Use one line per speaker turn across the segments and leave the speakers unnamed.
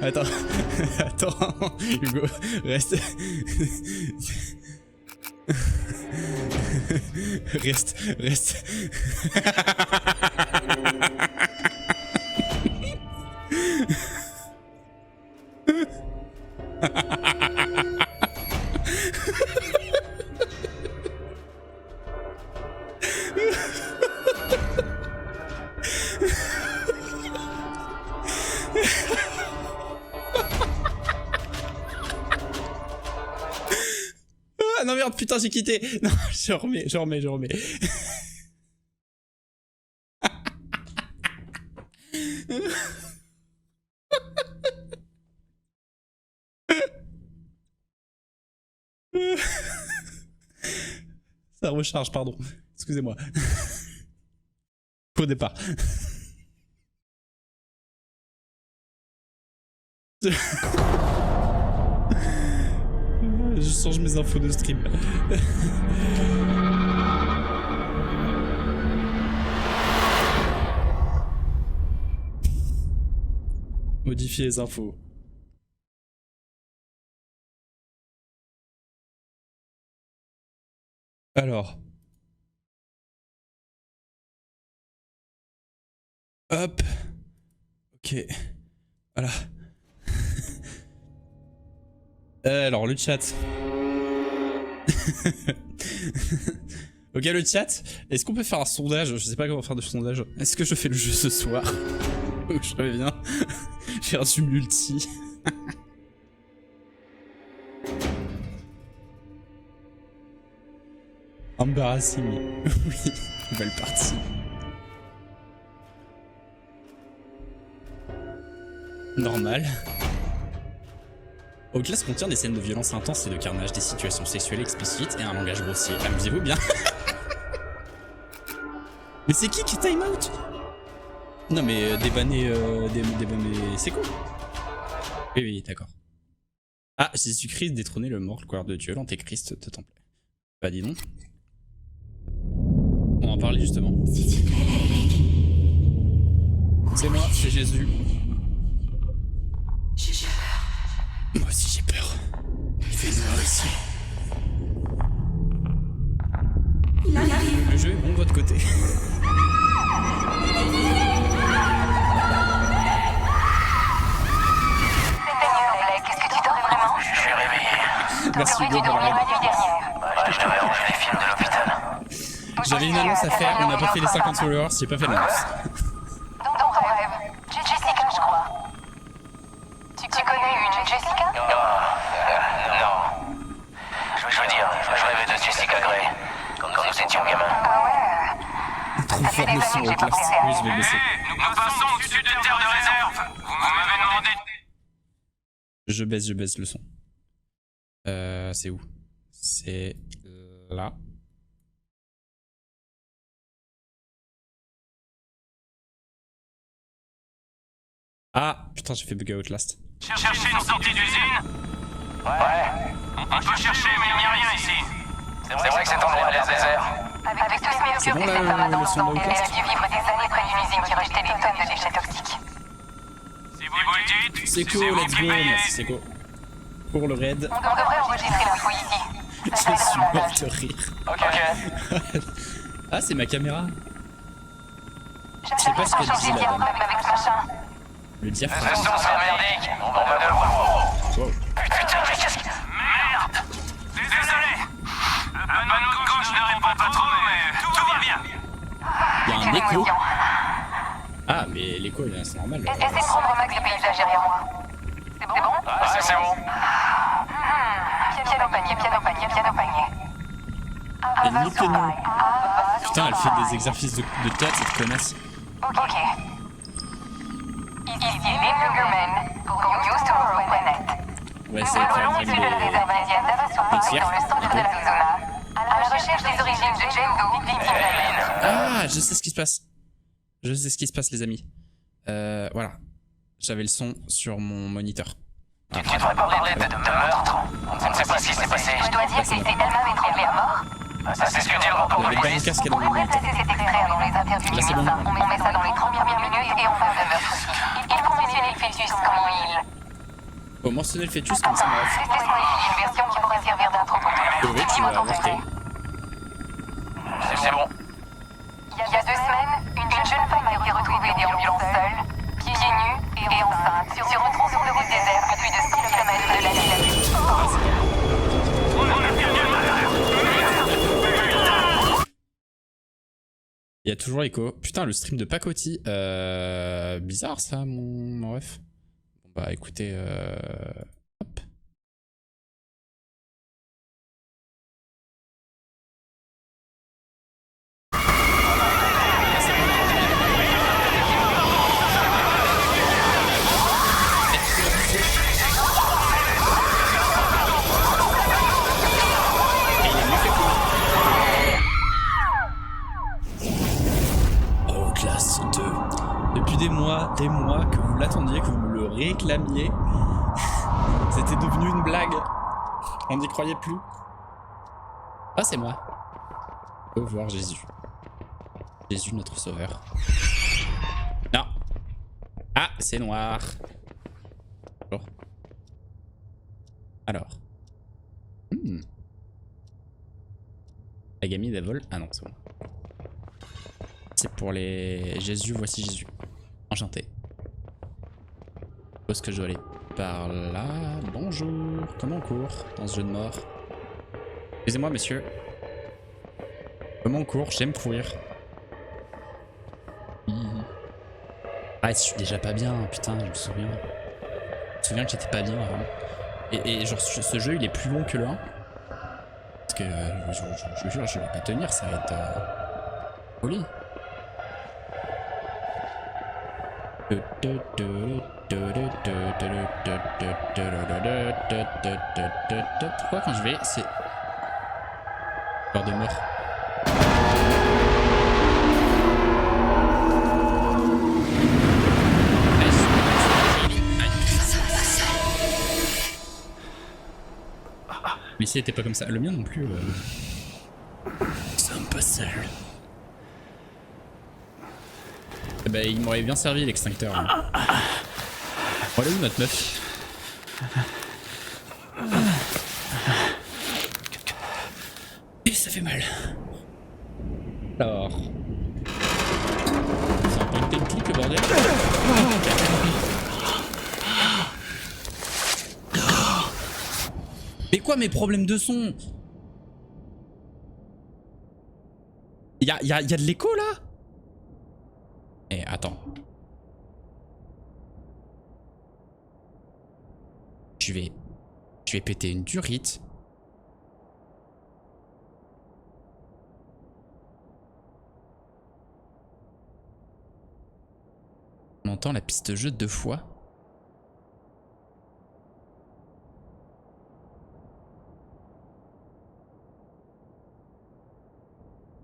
Attends, attends, Hugo, reste. Reste. Ah non merde, putain, j'ai quitté. Non, je remets. Ça recharge, pardon. Excusez-moi. Au départ. Je change mes infos de stream. Modifier les infos. Alors. Hop. Ok. Voilà. Alors, le chat. Ok, le chat. Est-ce qu'on peut faire un sondage? Je sais pas comment faire de sondage. Est-ce que je fais le jeu ce soir? Ou je reviens faire du multi? Embarrassing. Oui, nouvelle partie. Normal. Outlast contient des scènes de violence intense et de carnage, des situations sexuelles explicites et un langage grossier. Amusez-vous bien. Mais c'est qui est time out? Non mais débanner... débanner... C'est quoi? Oui, d'accord. Ah, Jésus-Christ détrôner le mort, le coureur de Dieu, l'antéchrist de temple. Bah dis donc. On en parlait justement. C'est moi, c'est Jésus. Moi aussi j'ai peur. Il fait noir ici. Le jeu est bon de votre côté.
Qu'est-ce que tu t'aurais vraiment?
Je suis réveillé.
Merci Hugo pour la
la nuit dernière.
Je devais ranger les films de l'hôpital.
J'avais une annonce à faire, on n'a pas fait les 50 followers, j'ai pas fait l'annonce.
Ton rêve. Jessica, je crois. Tu connais une Jessica?
Non. Je veux dire, je rêvais de Jessica Gray quand nous étions gamins.
Ah ouais.
Trop fort le son au classe. Oui, je vais baisser.
Nous passons au-dessus de terre de réserve. Vous m'avez demandé.
Je baisse le son. C'est où? C'est là. Ah, putain, j'ai fait bugger Outlast.
Chercher une sortie d'usine? Ouais. On peut chercher, mais il n'y a rien ici. C'est vrai que cet endroit est désert.
Avec tous ces mercures qui s'étendent dans le temps, elle a dû vivre des années près d'une usine qui rejetait des tonnes de déchets toxiques.
Si vous le dites,
C'est cool, let's go, merci, c'est cool. Pour le raid.
On devrait enregistrer l'info ici.
Je suis mort de rire.
Ok.
Ah, c'est ma caméra.
Je
sais pas ce qu'elle
changer
dit,
de
la dame.
diaphragme avec ce machin.
Le
Ce
diaphragme.
son serait merdique. On va devoir...
Wow.
Putain, mais qu'est-ce que... Merde. Désolé. Le panneau de gauche ne répond pas trop, mais tout va bien.
Il y a un écho. Ah, mais l'écho, c'est normal.
Essaie de prendre max le paysage derrière moi. C'est bon?
Ouais, c'est bon.
Piano panier.
Elle est nique le nom. Putain, elle fait des exercices de théâtre, cette connasse.
Ok. Ici Lynn Hungerman pour News Tomorrow Planet.
Ouais,
Nous
c'est
volons
quand
au-dessus de
même
la réserve indienne d'Avasopai dans le centre de l'Arizona, à la recherche des origines de Jane Doe, victime d'Alien.
Ah, je sais ce qui se passe. Je sais ce qui se passe, les amis. Voilà. J'avais le son sur mon moniteur.
Tu devrais pas parler de meurtre. On ne sait pas ce qui s'est passé.
Je dois dire qu'elle s'est elle-même étranglée à mort.
C'est ce que dit le rapport de
Avec
police.
mon casque est dans
On
mon
pourrait
moniteur.
placer cet extrait avant les interviews
Là, c'est bon.
d'Emilsa. On met ça dans les 30 premières minutes et on passe le meurtre. Il faut mentionner le fœtus quand il...
Faut mentionner le fœtus comme ça, bref.
Laissez sur les filles une version qui pourrait servir d'intro pour tout.
Oui, tu vas avorter.
C'est bon.
Il y a 2 semaines, une jeune femme a été retrouvée déambulant seule, pieds nus et enceinte, sur une tronçon de route déserte à plus de 100 km de la ville.
Il y a toujours écho. Putain, le stream de Pacoti. Bizarre ça, mon ref. Bon, bah écoutez, hop. Outlast 2. Depuis des mois que vous l'attendiez, que vous le réclamiez, c'était devenu une blague. On n'y croyait plus. Ah, c'est moi. Au revoir, Jésus. Jésus, notre sauveur. Non. Ah, c'est noir. Bon. Alors. La gamine, elle vole. Ah non, c'est bon. C'est pour les... Jésus, voici Jésus. Enchanté. Je suppose que je dois aller par là. Bonjour. Comment on court dans ce jeu de mort? Excusez-moi, monsieur. Comment on court? J'aime courir. Ah, je suis déjà pas bien, putain, je me souviens. Je me souviens que j'étais pas bien avant. Et genre, ce jeu, il est plus long que le 1. Parce que, je jure, je vais pas tenir, ça va être... poli. Pourquoi quand je vais, c'est... peur de mort. Mais si elle était pas comme ça, le mien non plus. Nous sommes pas seuls. Eh ben, il m'aurait bien servi l'extincteur. Hein. Voilà où notre meuf. Et ça fait mal. Alors. C'est un point de clic le bordel. Mais quoi mes problèmes de son? Y a de l'écho là? Eh attends. Je vais péter une durite. On entend la piste de jeu 2 fois.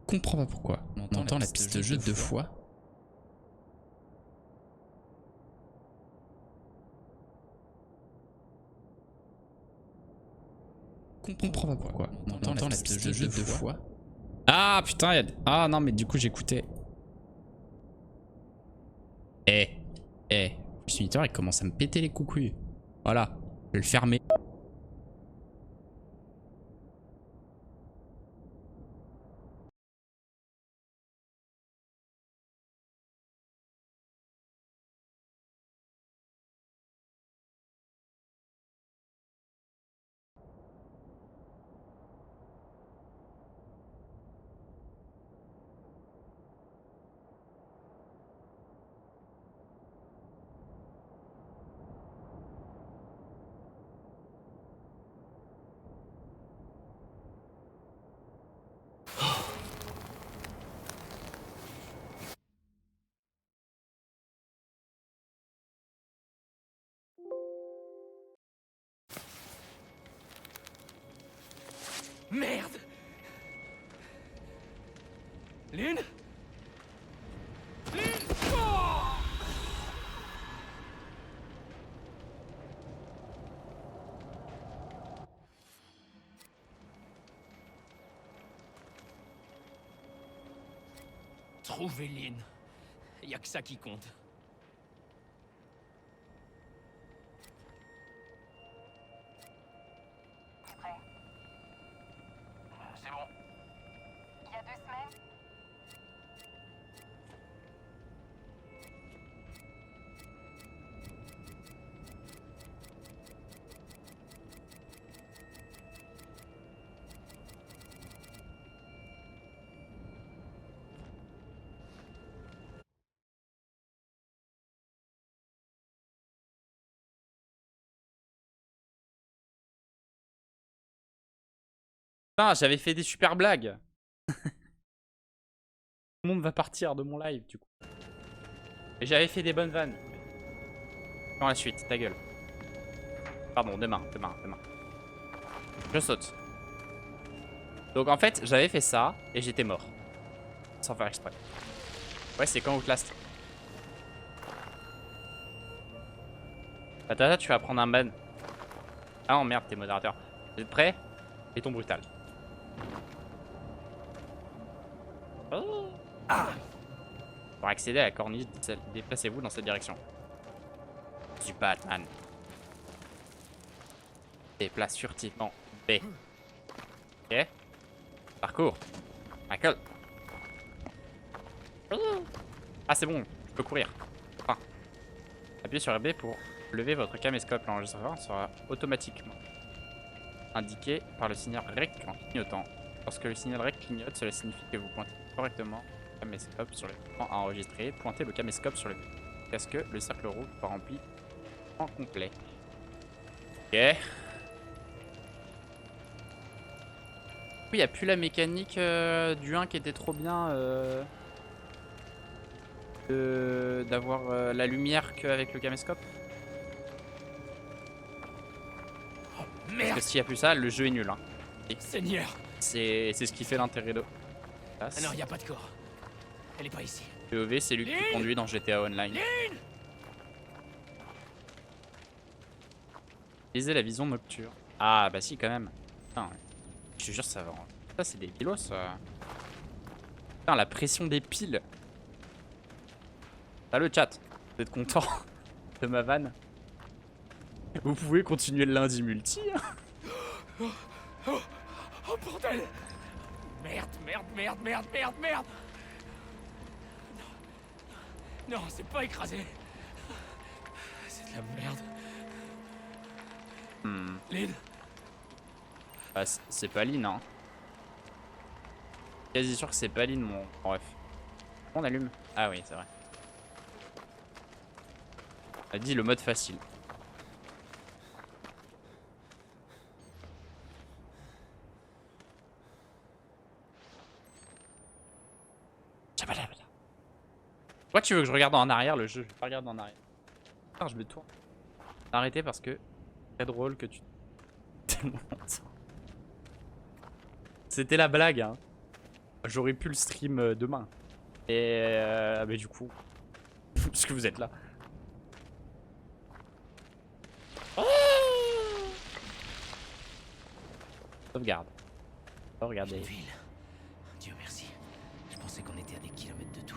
Je comprends pas pourquoi. On entend la piste de jeu 2 fois. Je comprends pas pourquoi. On entend la piste de jeu 2 fois. Ah putain, ah non mais du coup j'écoutais. Le moniteur il commence à me péter les coucouilles. Voilà, je vais le fermer.
Merde! Lune? Lune? Oh! Trouver Lynn. Y a que ça qui compte.
Prêt.
C'est bon.
Il y a 2 semaines,
Putain, j'avais fait des super blagues. Tout le monde va partir de mon live du coup. Et j'avais fait des bonnes vannes. Dans la suite, ta gueule. Pardon, demain. Je saute. Donc en fait, j'avais fait ça et j'étais mort. Sans faire exprès. Ouais, c'est quand Outlast. Patata, tu vas prendre un ban. Ah non, merde, t'es modérateur. Vous êtes prêts? Et ton brutal. Oh. Pour accéder à la corniche, déplacez-vous dans cette direction. Je suis Batman. Déplace furtivement. B. Ok. Parcours. Michael. Ah, c'est bon, je peux courir. Enfin. Appuyez sur RB pour lever votre caméscope. L'enregistrement sera automatiquement indiqué par le signal REC en clignotant. Lorsque le signal REC clignote, cela signifie que vous pointez correctement le caméscope sur l'écran à enregistrer. Pointez le caméscope sur le jusqu'à ce que le cercle rouge soit rempli en complet. Ok. Oui, il n'y a plus la mécanique du 1 qui était trop bien d'avoir la lumière qu'avec le caméscope. Parce
Merde.
que s'il n'y a plus ça, le jeu est nul. Hein.
Seigneur.
C'est ce qui fait l'intérêt de...
Ah non, y a pas de corps. Elle est pas ici.
POV, c'est lui qui conduit dans GTA Online. Utiliser la vision nocturne. Ah bah si, quand même. Putain, ouais. Je te jure, ça va. Ça, c'est des pilos. Putain, la pression des piles. Salut le chat. Vous êtes content de ma vanne? Vous pouvez continuer le lundi multi. Hein.
Oh bordel. Merde. Non, c'est pas écrasé. C'est de la merde. Lynn.
Bah, c'est pas Lynn, hein. Quasi sûr que c'est pas Lynn, mon bref. On allume. Ah oui, c'est vrai. Elle dit le mode facile. Pourquoi tu veux que je regarde en arrière le jeu? Je vais pas regarder en arrière. Putain, je me tourne. Arrêtez parce que c'est très drôle que tu... Tellement longtemps. C'était la blague, hein. J'aurais pu le stream demain. Et mais du coup, parce que vous êtes là. Oh, sauvegarde. Oh, regardez.
Une ville. Dieu merci. Je pensais qu'on était à des kilomètres de tout.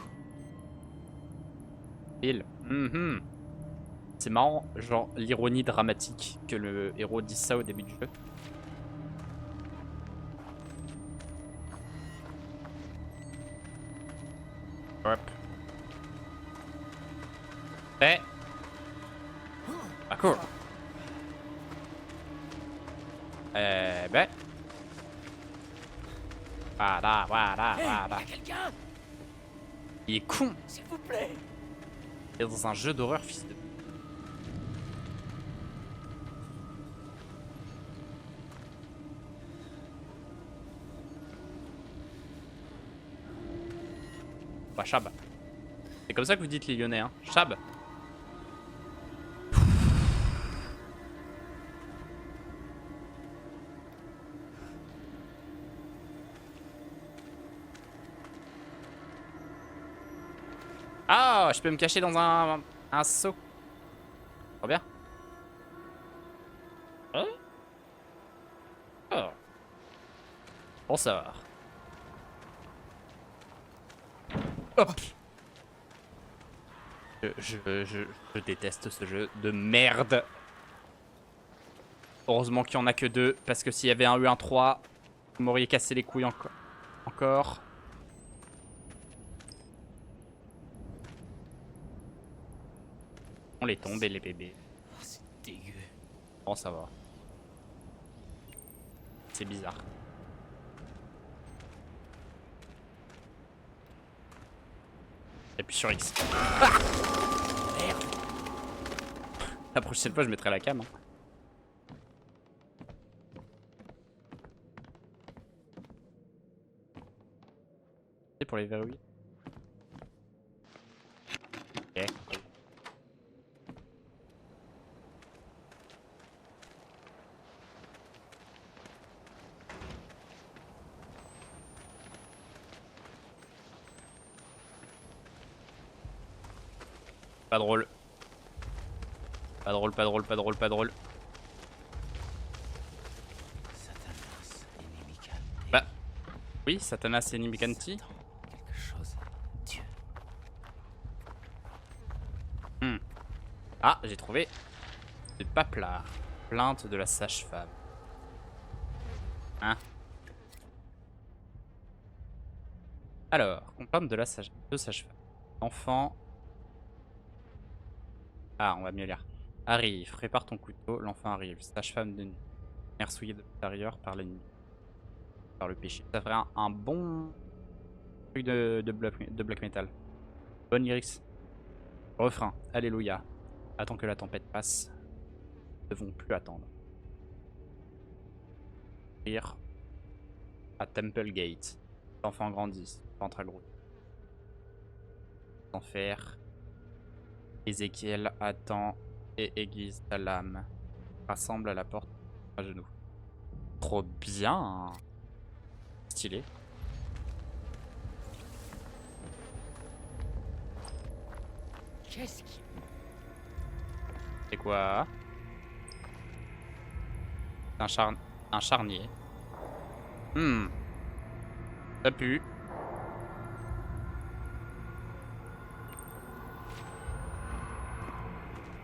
Ville. C'est marrant, genre l'ironie dramatique que le héros dise ça au début du jeu. Hop. Prêt. Parcours. Ben. Voilà.
Y'a quelqu'un.
Il est con.
S'il vous plaît.
Il est dans un jeu d'horreur, fils de... Bah, Chab. C'est comme ça que vous dites les Lyonnais, hein. Chab. Ah, je peux me cacher dans un seau. Trop bien. Hein? Oh. Bonsoir.
Hop. Je déteste ce jeu de merde. Heureusement qu'il n'y en a que 2, parce que s'il y avait un U1-3, vous m'auriez cassé les couilles encore. On les tombe et les bébés.
Oh, c'est dégueu.
Bon, ça va. C'est bizarre. Appuie sur X. Ah merde. La prochaine fois, je mettrai la cam. Hein. C'est pour les verrouiller. Ok. Pas drôle. Pas drôle, pas drôle, pas drôle, pas drôle.
Satanas, inimical.
Bah, oui, Satanas et Nimikanti.
Quelque chose. Dieu.
Ah, j'ai trouvé le paplard. Plainte de la sage-femme. Hein? Alors, complainte de la sage-femme. Enfant. Ah, on va mieux lire. Arrive, prépare ton couteau, l'enfant arrive. Sage-femme de nuit. Mère souillée de l'intérieur par l'ennemi. Par le péché. Ça ferait un bon truc de black metal. Bonne lyrics. Refrain. Alléluia. Attends que la tempête passe. Nous ne devons plus attendre. Rire. À Temple Gate. L'enfant grandit. Entre à gros. Enfer. Ézéchiel attend et aiguise sa lame. Rassemble à la porte à genoux. Trop bien. Stylé.
Qu'est-ce qui...
C'est quoi? Un charnier. Ça pue.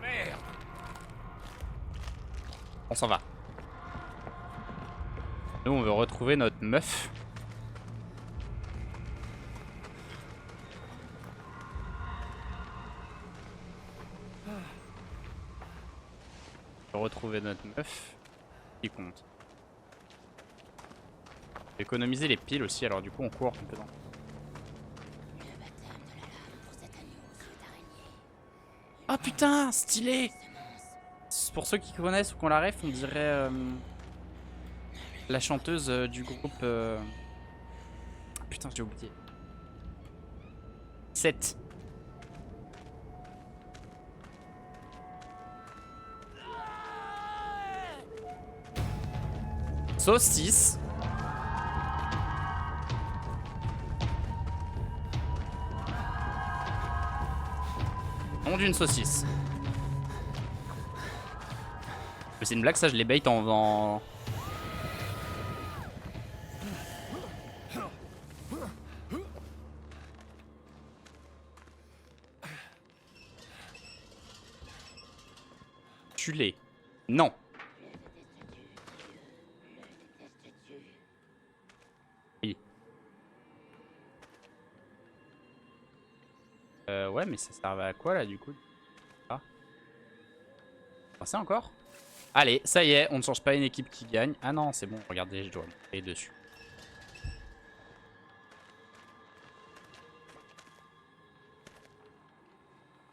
Merde.
On s'en va. Nous, on veut retrouver notre meuf. On veut retrouver notre meuf. Qui compte. Économiser les piles aussi, alors du coup, on court un peu dans. Oh putain, stylé! Pour ceux qui connaissent ou qu'on la ref, on dirait la chanteuse du groupe. Putain, j'ai oublié. 7. Saucisse. Nom d'une saucisse. C'est une blague, ça je les bait en faisant. Tue-les. Non. Oui. Ouais, mais ça servait à quoi là du coup? Ah. Passer encore? Allez, ça y est, on ne change pas une équipe qui gagne. Ah non, c'est bon, regardez, je dois me créer dessus.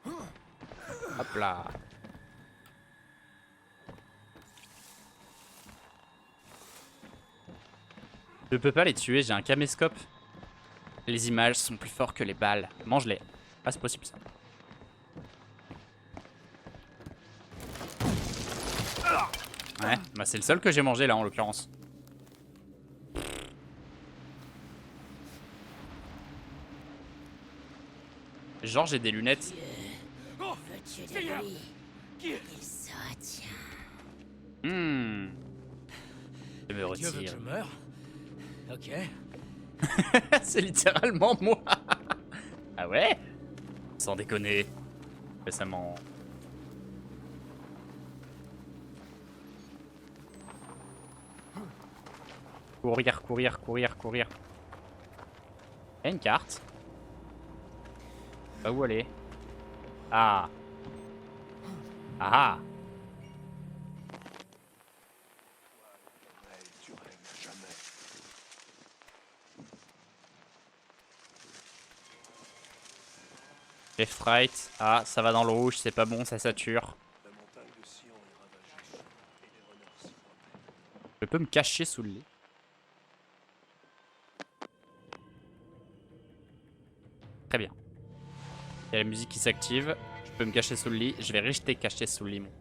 Hop là. Je peux pas les tuer, j'ai un caméscope. Les images sont plus fortes que les balles. Mange-les. Ah, c'est possible ça. Ouais, bah c'est le seul que j'ai mangé là en l'occurrence. Genre j'ai des lunettes.
Oh, Seigneur. Qui...
Je me
Dieu veut que
retire.
je meure. Ok.
C'est littéralement moi. Ah ouais? Sans déconner. Récemment. Courir, courir, courir, courir. Il y a une carte. Bah où aller? Ah. Ah. Left right. Ah, ça va dans le rouge, c'est pas bon, ça sature. Je peux me cacher sous le lit. Très bien. Il y a la musique qui s'active. Je peux me cacher sous le lit. Je vais rester caché sous le lit. Moi.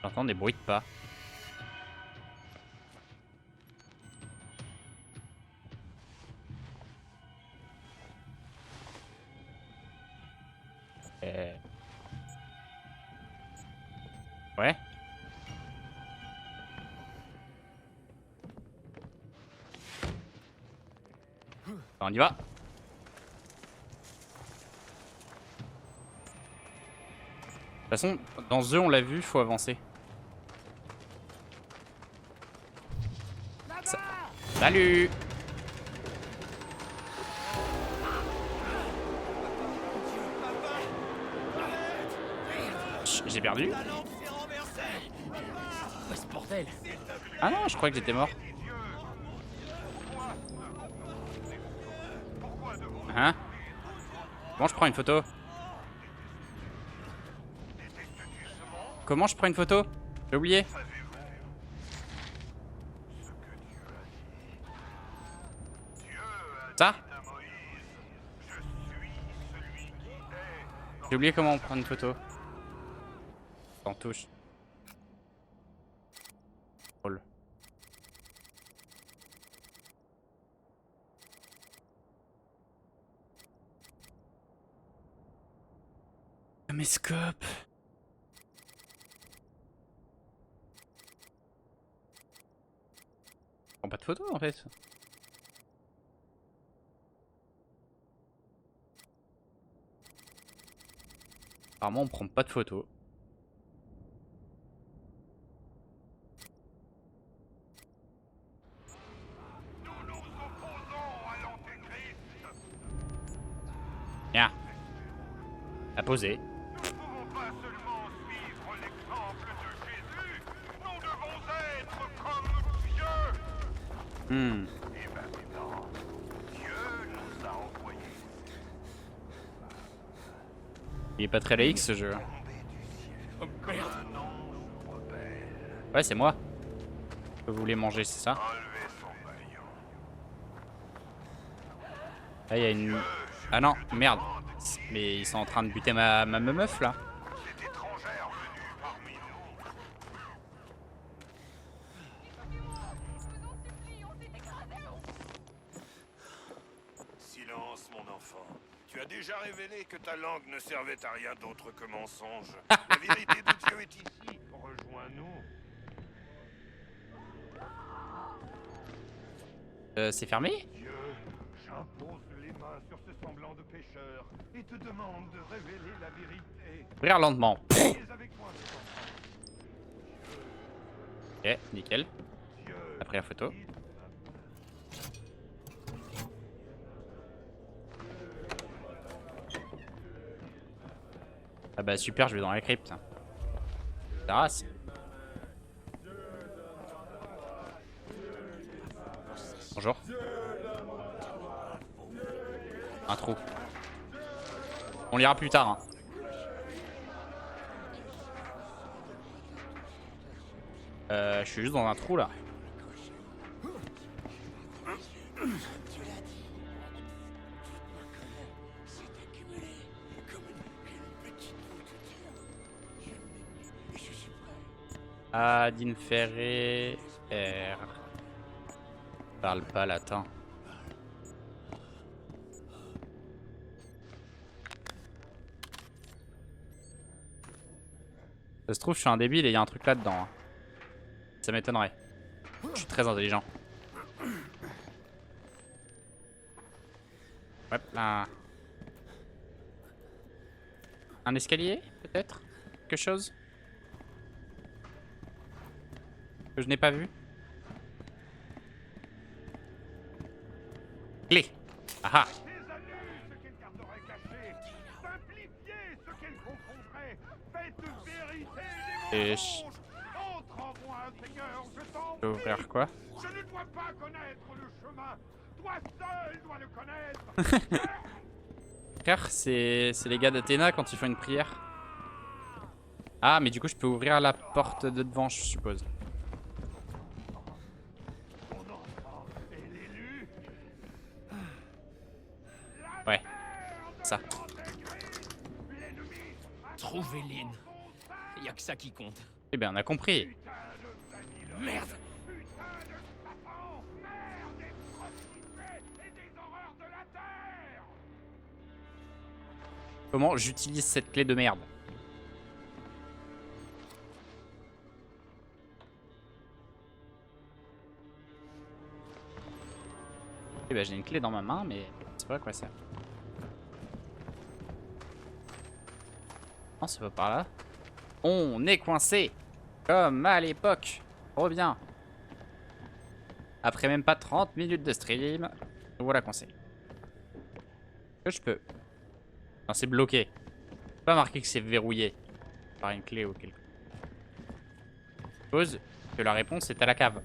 J'entends des bruits de pas. Ouais. On y va. De toute façon, dans ce jeu, on l'a vu, faut avancer. Salut. J'ai perdu.
Quoi ce bordel?
Ah non, je crois que j'étais mort. Hein? Comment je prends une photo? Comment je prends une photo? J'ai oublié. Ça? J'ai oublié comment on prend une photo. En touche. Roll. Caméscope. On prend pas de photo en fait. Apparemment on prend pas de photo. Bien. À poser.
Nous ne pouvons pas seulement suivre l'exemple de Jésus, nous devons être comme Dieu. Et maintenant, Dieu nous a envoyés.
Il est pas très laïque ce jeu.
Oh merde.
Ouais, c'est moi. Vous voulez manger, c'est ça?
Enlevez son maillot.
Là, il y a une... Ah non, merde. Mais ils sont en train de buter ma meuf là.
Cette étrangère venue parmi nous. Silence, mon enfant. Tu as déjà révélé que ta langue ne servait à rien d'autre que mensonge. La vérité de Dieu est ici. Rejoins-nous.
C'est fermé?
Dieu, j'impose les mains sur ce semblant de pécheur et te demande de révéler la vérité.
Ouvrir lentement.
Soyez avec moi, mes enfants.
Ok, nickel.
Dieu,
Après la photo. Ah bah super, je vais dans la crypte. La race. Bonjour. Un trou. On l'ira plus tard. Hein. Je suis juste dans un trou là. Ad infere R. Parle pas latin. Ça se trouve, je suis un débile et il y a un truc là-dedans. Hein. Ça m'étonnerait. Je suis très intelligent. Hop là. Un escalier, peut-être? Quelque chose? Que je n'ai pas vu? Clé. Ah ah.
Désannule ce qu'elle garderait caché. Simplifiez ce qu'elle confondrait. Faites vérité
Et
des
je
mensonges. Entre en moi, Seigneur, je t'en
peux ouvrir quoi?
Je ne dois pas connaître le chemin. Toi seul dois le connaître.
Frère, c'est les gars d'Athéna quand ils font une prière. Ah, mais du coup, je peux ouvrir la porte de devant, je suppose. Ouais, ça.
Trouvez Lynn. Y a que ça qui compte.
Eh bien, on a compris.
Merde.
Comment j'utilise cette clé de merde? Eh ben, j'ai une clé dans ma main, mais je sais pas à quoi ça sert. Non, c'est pas par là. On est coincé. Comme à l'époque. Trop bien. Après même pas 30 minutes de stream, nous voilà coincés. Que je peux? Non, c'est bloqué. C'est pas marqué que c'est verrouillé par une clé ou quelque chose. Je suppose que la réponse est à la cave.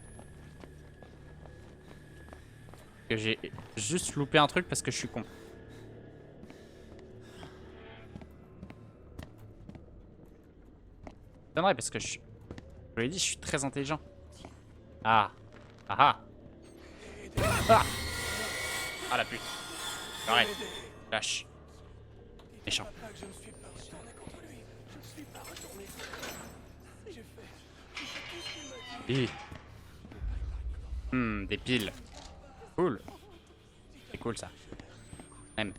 Que j'ai juste loupé un truc parce que je suis con. C'est vrai parce que je vous l'ai dit, je suis très intelligent. Ah. Ah ah. Ah, ah la pute. Arrête. Lâche. Méchant. Et... des piles. Cool. C'est cool ça. Même.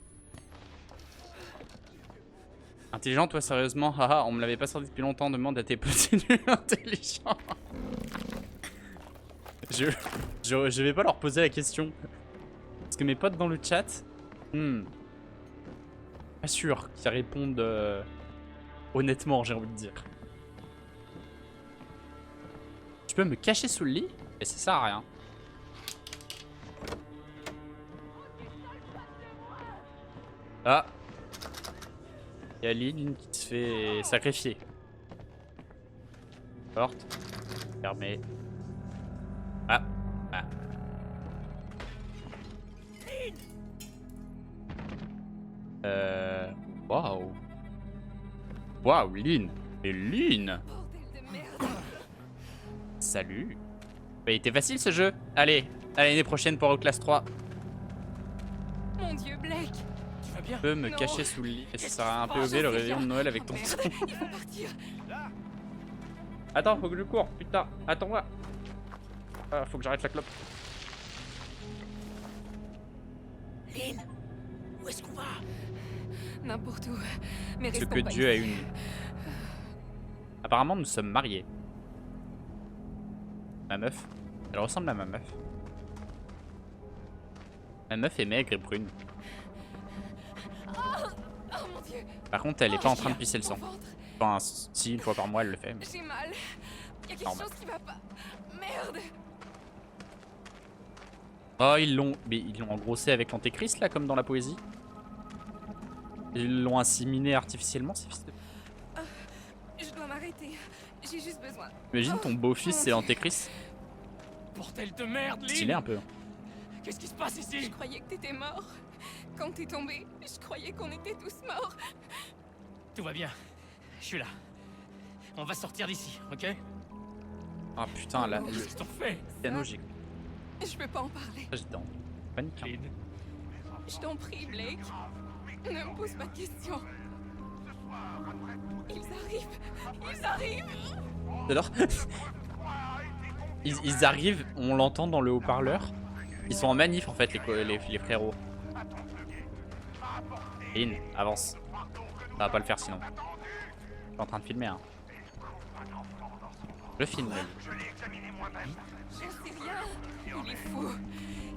Intelligent, toi, sérieusement? Haha, on me l'avait pas sorti depuis longtemps. Demande à tes petits nuls intelligents. Je vais pas leur poser la question. Parce que mes potes dans le chat, pas sûr qu'ils répondent honnêtement, j'ai envie de dire. Je peux me cacher sous le lit et ça sert à rien. Ah. Il y a Lynn qui se fait sacrifier. Porte. Fermée. Ah. Ah. Waouh. Waouh, Lynn. Et Lynn. Salut. Bah, il était facile ce jeu. Allez, à l'année prochaine pour Outlast 3.
Mon Dieu, Blake.
Tu vas bien?
Je peux me
Non.
cacher sous le lit. Et ça
Qu'est-ce
sera un
qui se passe?
POV le
Je sais
réveillon de
bien.
Noël avec ton
Oh,
son.
merde. Il faut partir.
Attends, faut que je cours. Putain, attends-moi. Ah, faut que j'arrête la clope.
Lynn, où est-ce qu'on va? N'importe où. Mais
Ce
restons
que
pas
Dieu a
ici.
uni. Apparemment, nous sommes mariés. Ma meuf. Elle ressemble à ma meuf. Ma meuf est maigre et brune.
Oh mon Dieu.
Par contre, elle est pas en train de pisser le
Mon
sang.
ventre.
Enfin, si, une fois par mois, elle le fait. Mais...
J'ai mal. Il y a quelque
Normal.
chose qui va pas. Merde.
Oh, ils l'ont engrossé avec l'antéchrist, là, comme dans la poésie. Ils l'ont assimilé artificiellement, ces fils de...
Je dois m'arrêter. J'ai juste besoin.
Imagine ton beau-fils, c'est l'antéchrist.
Bordel de merde, Lynn.
Stylé un peu.
Qu'est-ce qui se passe
Je
ici?
croyais que t'étais mort. Quand t'es tombé, je croyais qu'on était tous morts.
Tout va bien. Je suis là. On va sortir d'ici, ok?
Ah putain, là, le
Qu'est-ce qu'ils t'ont fait?
piano, j'ai...
Je peux pas en parler.
J'étais en panique. Hein.
Lynn.
Je t'en prie, Blake. Ne me pose pas de questions. Ils arrivent. Ils arrivent.
Alors, ils arrivent, on l'entend dans le haut-parleur. Ils sont en manif en fait, les frérots. Lynn, avance. Ça va pas le faire sinon. Je suis en train de filmer, hein. Je filme.
Je l'ai examiné moi-même.
J'en sais rien. Il est fou.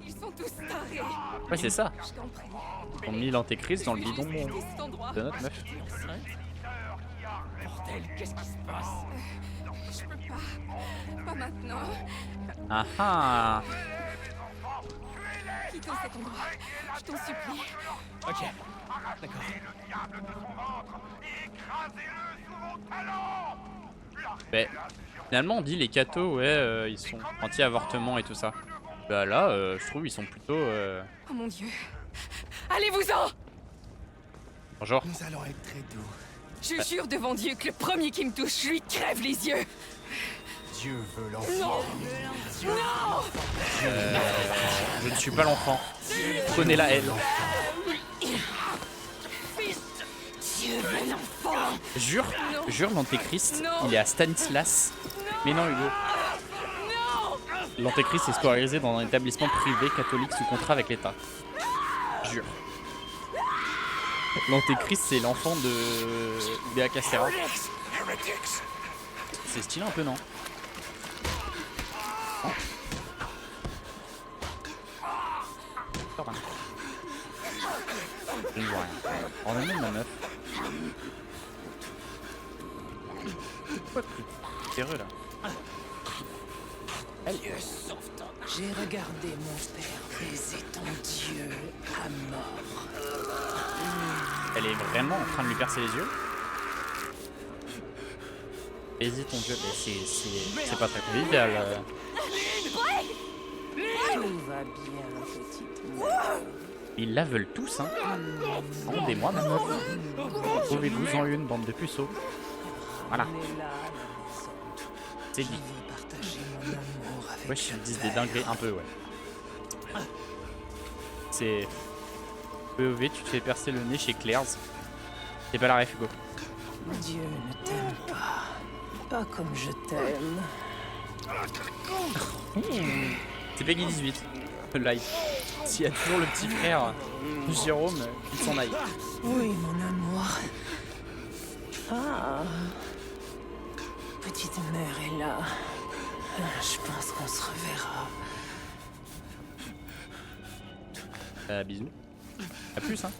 Ils sont tous tarés.
Ouais, c'est ça.
Je t'en prie.
Ils ont mis l'antéchrist dans le
Je vais
bidon
juste quitter cet endroit.
de notre meuf.
Bordel, qu'est-ce qui se passe?
Je peux pas. Pas maintenant.
Ah ah.
Quittons cet endroit. Je t'en supplie.
Ok, d'accord.
Le diable de son ventre et écrasez-le sous vos talons.
Mais finalement, on dit les cathos, ouais, ils sont anti-avortement et tout ça. Bah là, je trouve ils sont plutôt.
Oh mon Dieu. Allez-vous-en.
Bonjour.
Nous allons être très doux.
Je jure devant Dieu que le premier qui me touche, je lui crève les yeux.
Dieu veut l'enfant.
Non. Non.
Je ne suis pas l'enfant. Prenez-la elle.
Dieu veut l'enfant.
Jure,
Non.
jure l'antéchrist,
Non.
il est à Stanislas. Mais non, Hugo.
Non.
L'antéchrist est scolarisé dans un établissement privé catholique sous contrat avec l'État. Jure. L'antéchrist, c'est l'enfant de Béa Castera. C'est stylé un peu, non? Je ne vois rien. En même ma meuf. Pourquoi t'es heureux là?
J'ai regardé mon père baiser ton Dieu à mort.
Elle est vraiment en train de lui percer les yeux. Hésite ton Dieu, mais c'est pas très convivial.
Tout va bien, petite mère.
Ils la veulent tous, hein. Rendez-moi ma meuf. Trouvez-vous en une bande de puceaux. Voilà,
On est là, à la maison.
c'est
Je
dit.
veux partager mon amour avec
Ouais, je dis des dingueries un peu, ouais. C'est. POV, tu te fais percer le nez chez Claire's. C'est pas la ref, Hugo.
Dieu ne t'aime pas. Pas comme je t'aime.
C'est Peggy 18, le live. S'il y a toujours le petit frère Jérôme, il s'en aille.
Oui, mon amour. Ah. Petite mère est là. Je pense qu'on se reverra.
Bisous. A plus, hein.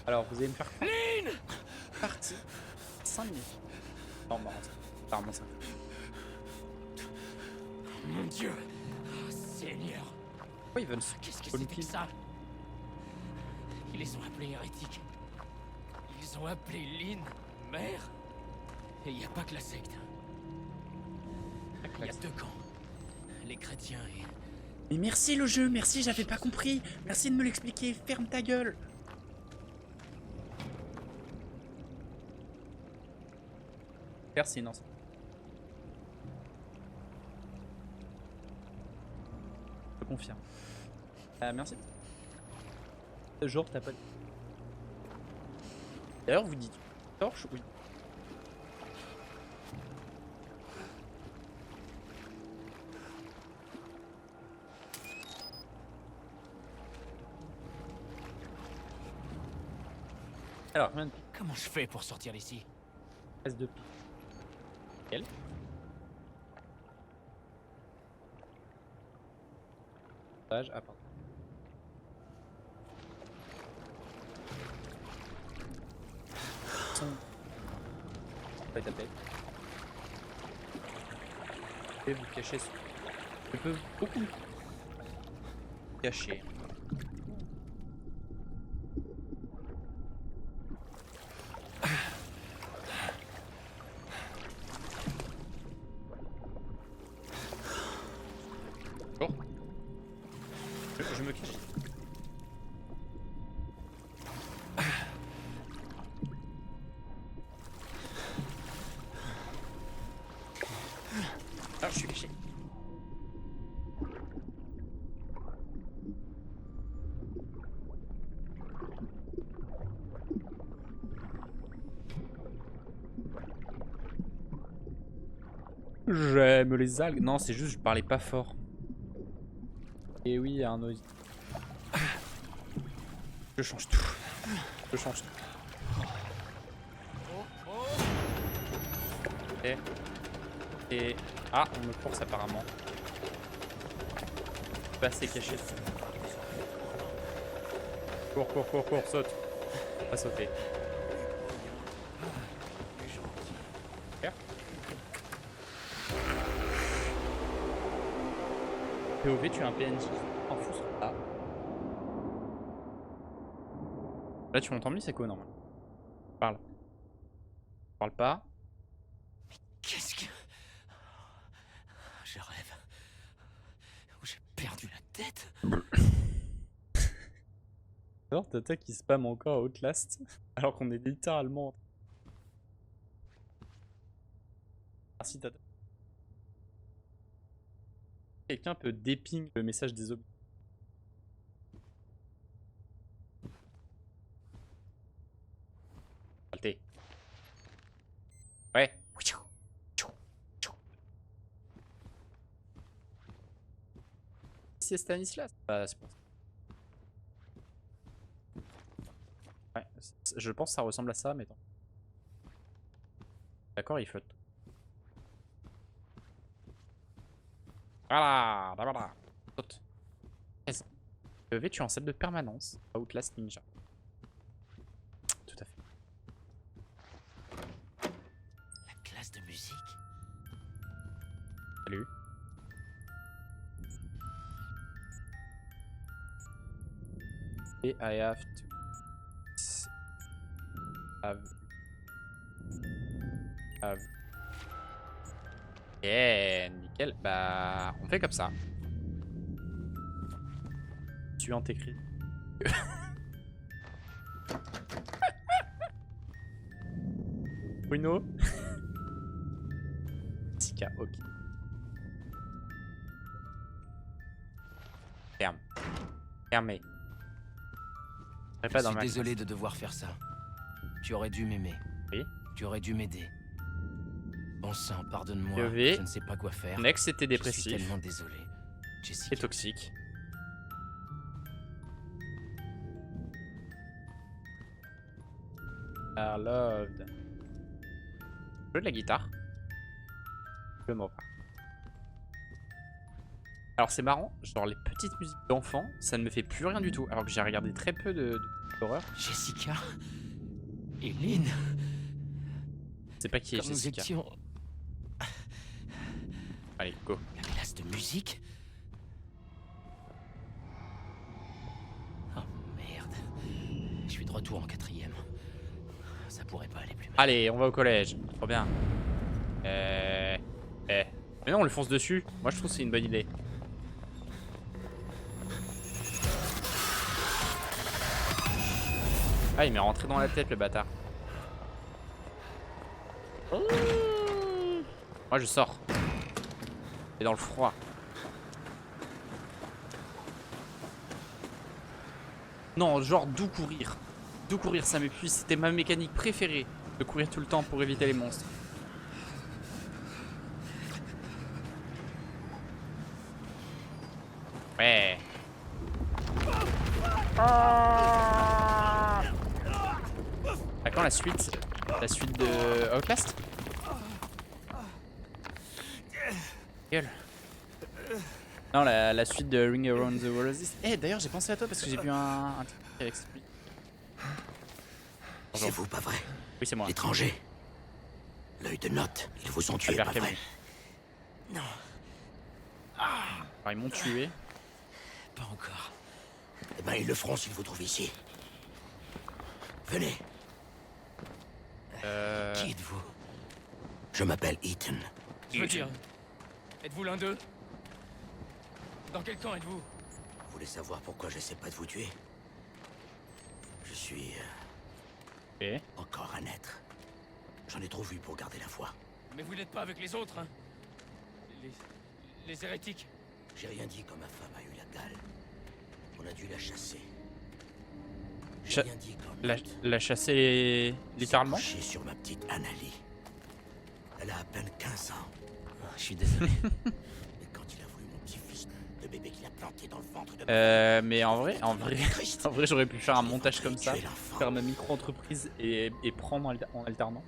Alors, vous allez me faire quoi? Partie 5 minutes. Non, non, apparemment 5.
Mon Dieu. Oh, Seigneur.
Pourquoi ils veulent se
Qu'est-ce que
Olympique.
c'était que ça? Ils les ont appelés hérétiques. Ils ont appelé Lynn mère. Et il n'y a pas que la secte. Il y a deux camps. Les chrétiens et...
Mais merci le jeu, merci, j'avais pas compris. Merci de me l'expliquer, ferme ta gueule. Merci, non. Je confirme. Merci. Ce jour, t'as pas dit. D'ailleurs, vous dites torche? Oui. Alors, combien de
Comment je fais pour sortir d'ici?
pièces de pique? Quelle? Page, ah pardon. Pas taper. Je vais vous cacher ce... Je peux beaucoup vous cacher. Bon. Je me cache. Ah, je suis caché. J'aime les algues. Non, c'est juste je parlais pas fort. Et oui, Arnaud. Je change tout. Je change tout. Et... Ah, on me force apparemment. Pas assez caché. Cours, cours, cours, cours, saute. Pas sauter. Super. POV, tu es un PNJ. En fou sur ça. Là, tu m'entends mieux, c'est quoi, normal? Parle. Parle pas.
Qu'est-ce que... Je rêve. Où j'ai perdu la tête.
Alors, Tata qui spam encore à Outlast, alors qu'on est littéralement... Merci Tata. Quelqu'un peut déping le message des objets. Saleté. Ouais. C'est Stanislas. Bah, c'est pour ça. Ouais, je pense que ça ressemble à ça, mais attends. D'accord, il flotte. Voilà, voilà. Saute. PV, tu es en salle de permanence. Outlast Ninja. Tout à fait.
La classe de musique.
Salut. Et I have to have. Yeah, nickel. Bah, on fait comme ça. Tu en t'écris. Bruno. Tika, ok. Ferme. Fermé.
Je suis désolé de devoir faire ça. Tu aurais dû m'aimer.
Oui.
Tu aurais dû m'aider. Bon sang, pardonne-moi.
Je
Je ne sais pas quoi faire.
Nex était
Je suis
dépressif
tellement désolé. Jessica.
et toxique. I loved. Je joue de la guitare. Je m'en vais. Alors c'est marrant, genre les petites musiques d'enfants, ça ne me fait plus rien du tout, alors que j'ai regardé très peu d'horreur.
Jessica. Et Lynn.
Je sais pas qui est
Comme nous
Jessica.
étions...
Allez, go.
La classe de musique. Oh merde. Je suis de retour en 4ème. Ça pourrait pas aller plus mal.
Allez, on va au collège. Trop bien. Mais non, on le fonce dessus. Moi je trouve que c'est une bonne idée. Ah, il m'est rentré dans la tête le bâtard. Moi je sors. Et dans le froid. Non, genre d'où courir. D'où courir, ça m'épuise. C'était ma mécanique préférée. De courir tout le temps pour éviter les monstres. Ouais. À quand la suite? La suite de Outlast? Gueule. Non, la suite de Ring Around the Roses. Eh, d'ailleurs, j'ai pensé à toi parce que j'ai vu un truc avec lui.
C'est vous, pas vrai?
Oui, c'est moi.
L'étranger. L'œil de note. Ils vous ont tué,
Albert
pas vrai?
Camus. Alors, ils m'ont tué.
Pas encore.
Eh ben, ils le feront s'ils vous trouvent ici. Venez.
Qui êtes-vous?
Je m'appelle Ethan.
Je veux dire, êtes-vous l'un d'eux? Dans quel camp êtes-vous?
Vous voulez savoir pourquoi j'essaie pas de vous tuer? Je suis
Et
encore un être. J'en ai trop vu pour garder la foi.
Mais vous n'êtes pas avec les autres, hein? Les hérétiques.
J'ai rien dit quand ma femme a eu la dalle. On a dû la chasser. J'ai rien dit quand
la chasser littéralement?
couché sur ma petite Annalie. Elle a à peine 15 ans. je suis désolé. Mais quand il a voulu mon petit-fils, le bébé qu'il a planté dans le ventre de
Mais en vrai, j'aurais pu faire un montage comme ça,
tuer l'enfant.
faire ma micro-entreprise et prendre en alternant.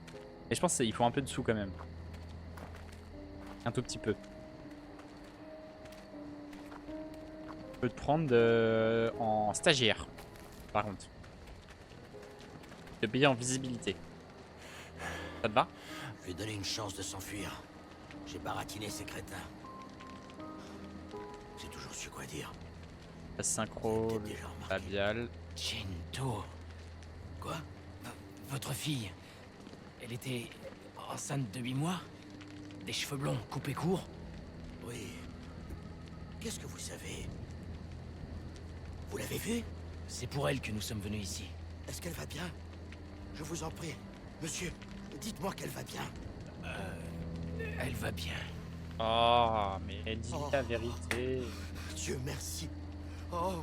Et je pense qu'il faut un peu de sous quand même. Un tout petit peu. Je peux te prendre en stagiaire, par contre. Te payer en visibilité. Ça te va?
Je lui ai donné une chance de s'enfuir. J'ai baratiné ces crétins. J'ai toujours su quoi dire.
La synchro,
Peut-être déjà remarqué.
labial.
Chinto,
Quoi?
votre fille, elle était enceinte de 8 mois? Des cheveux blonds coupés courts?
Oui. Qu'est-ce que vous savez? Vous l'avez vue?
C'est pour elle que nous sommes venus ici.
Est-ce qu'elle va bien? Je vous en prie. Monsieur, dites-moi qu'elle va bien.
Elle va bien.
Oh, mais dis la vérité.
Dieu merci. Oh,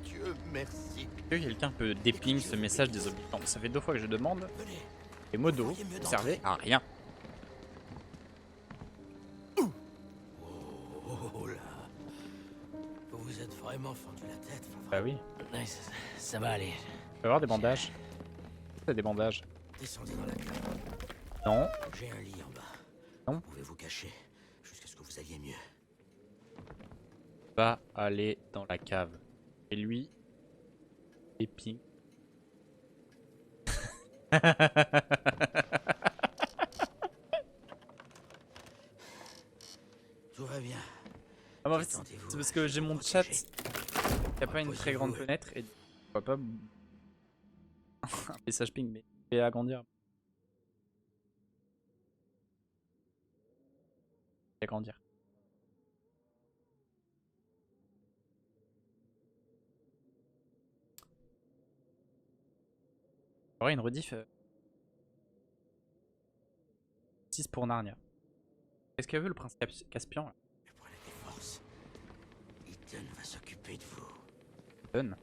Dieu merci.
Est-ce que quelqu'un peut dépling ce message des habitants? Ça fait 2 fois que je demande.
Venez.
Et modo,
Voyez mieux
ne servait à rien.
Oh là. Vous êtes vraiment fendu la tête, Favre.
Bah oui.
Ouais, ça va aller.
Tu peux avoir des bandages? T'as des bandages?
Descendez dans la cave.
Non.
J'ai un lit en bas.
Non.
Vous pouvez vous cacher jusqu'à ce que vous alliez mieux.
Va aller dans la cave. Et lui, éping.
Tout va bien.
Ah, mais en fait,
Détendez-vous.
c'est parce que j'ai mon chat qui a pas une très grande fenêtre et je vois pas un message ping, mais il va agrandir. Agrandir. Il y aurait une rediff 6 pour Narnia. Qu'est-ce que veut le prince Caspian là?
Mais prenez des forces. Ethan va s'occuper de vous.
Donne.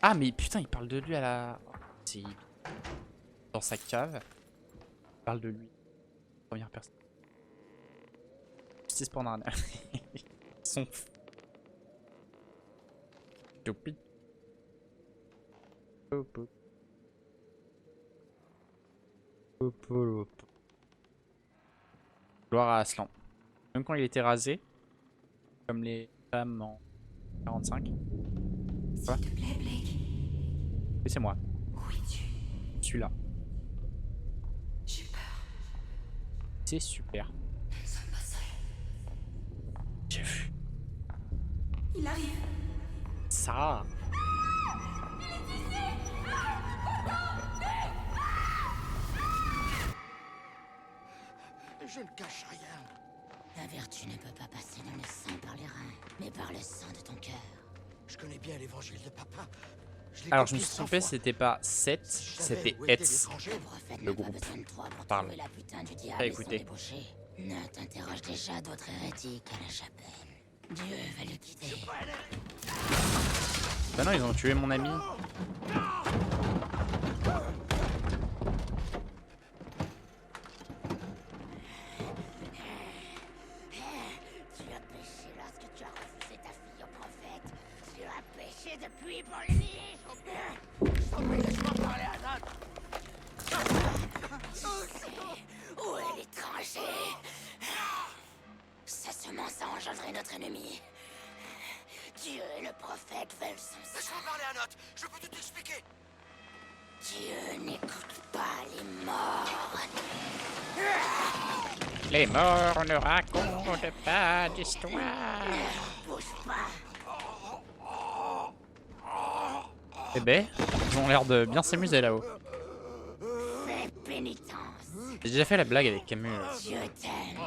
Ah mais putain il parle de lui à la... C'est... Dans sa cave. Il parle de lui. Première personne. Justice pour Narnia. Ils sont fous. Stupide. Hop, hop. Hop, hop. Gloire à Aslan. Même quand il était rasé, comme les femmes en 45. Quoi?
S'il te plaît, Blake.
Oui, c'est moi.
Où es-tu?
Je suis là.
J'ai peur.
C'est super.
Nous ne sommes pas seuls.
J'ai vu.
Il arrive.
Ça.
Je ne cache rien.
La vertu ne peut pas passer dans le sang par les reins, mais par le sang de ton cœur.
Je connais bien l'évangile de papa.
Alors je me
copié
suis
100
trompé,
fois.
c'était pas 7,
Si je savais
c'était
où était
Hetz.
l'étranger,
Le prophète
Le
n'a pas
groupe
besoin de toi pour
parle.
trouver la putain du
Ah,
diable et son
écoutez.
débauché. Ne t'interroge déjà d'autres hérétiques à la chapelle. Dieu va le quitter.
Bah non, ils ont tué mon ami.
Tu as péché lorsque tu as refusé ta fille au prophète. Tu as péché depuis pour lui. Où est l'étranger? Sa semence a engendré notre ennemi. Dieu et le prophète veulent son sang.
Laisse-moi parler à Note. Je peux tout expliquer.
Dieu n'écoute pas les morts.
Les morts ne racontent pas d'histoire.
Bouge pas.
Eh ben, ils ont l'air de bien s'amuser là-haut.
Fais pénitence.
J'ai déjà fait la blague avec Camus.
Dieu t'aime.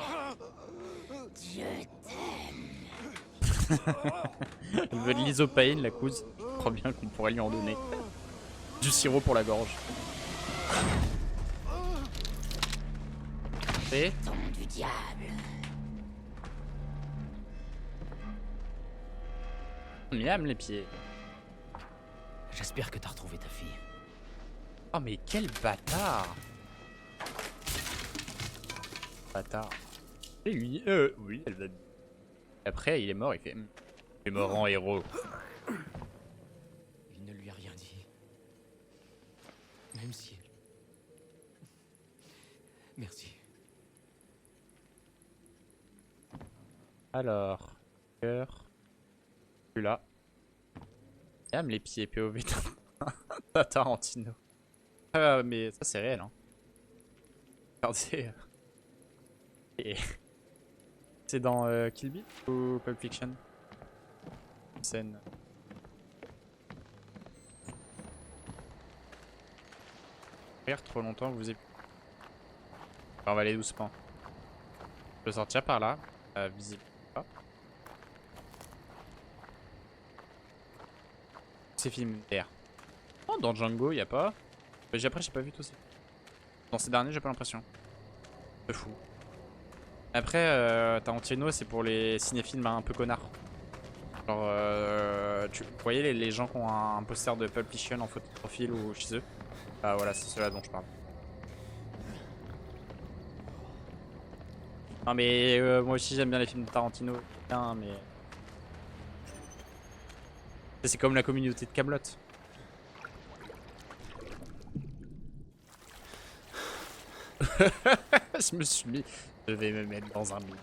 Dieu t'aime.
Elle veut de l'isopaïne, la couse. Je crois bien qu'on pourrait lui en donner. Du sirop pour la gorge. Et
Ton du diable.
miam les pieds.
J'espère que t'as retrouvé ta fille.
Oh mais quel bâtard. Bâtard. Et lui, oui, elle va bien. Après, il est mort, il fait. Il est mort en héros.
Il ne lui a rien dit. Même si... Merci.
Alors, cœur. Plus là. Aime les pieds POV de Tarantino. Mais ça, c'est réel, hein. Regardez. Et... C'est dans Kill Bill ou Pulp Fiction? Scène. Rire trop longtemps, vous avez... On va aller doucement. Je peux sortir par là, visible pas. C'est film d'air. Oh, dans Django, y a pas. Mais après, j'ai pas vu tout ça. Dans ces derniers, j'ai pas l'impression. C'est fou. Après, Tarantino, c'est pour les cinéphiles un peu connards. Genre, vous voyez les gens qui ont un poster de Pulp Fiction en photo de profil ou chez eux? Ah voilà, c'est ceux-là dont je parle. Non mais moi aussi j'aime bien les films de Tarantino, bien, mais... C'est comme la communauté de Camelot. Je me suis mis... Je vais me mettre dans un lit.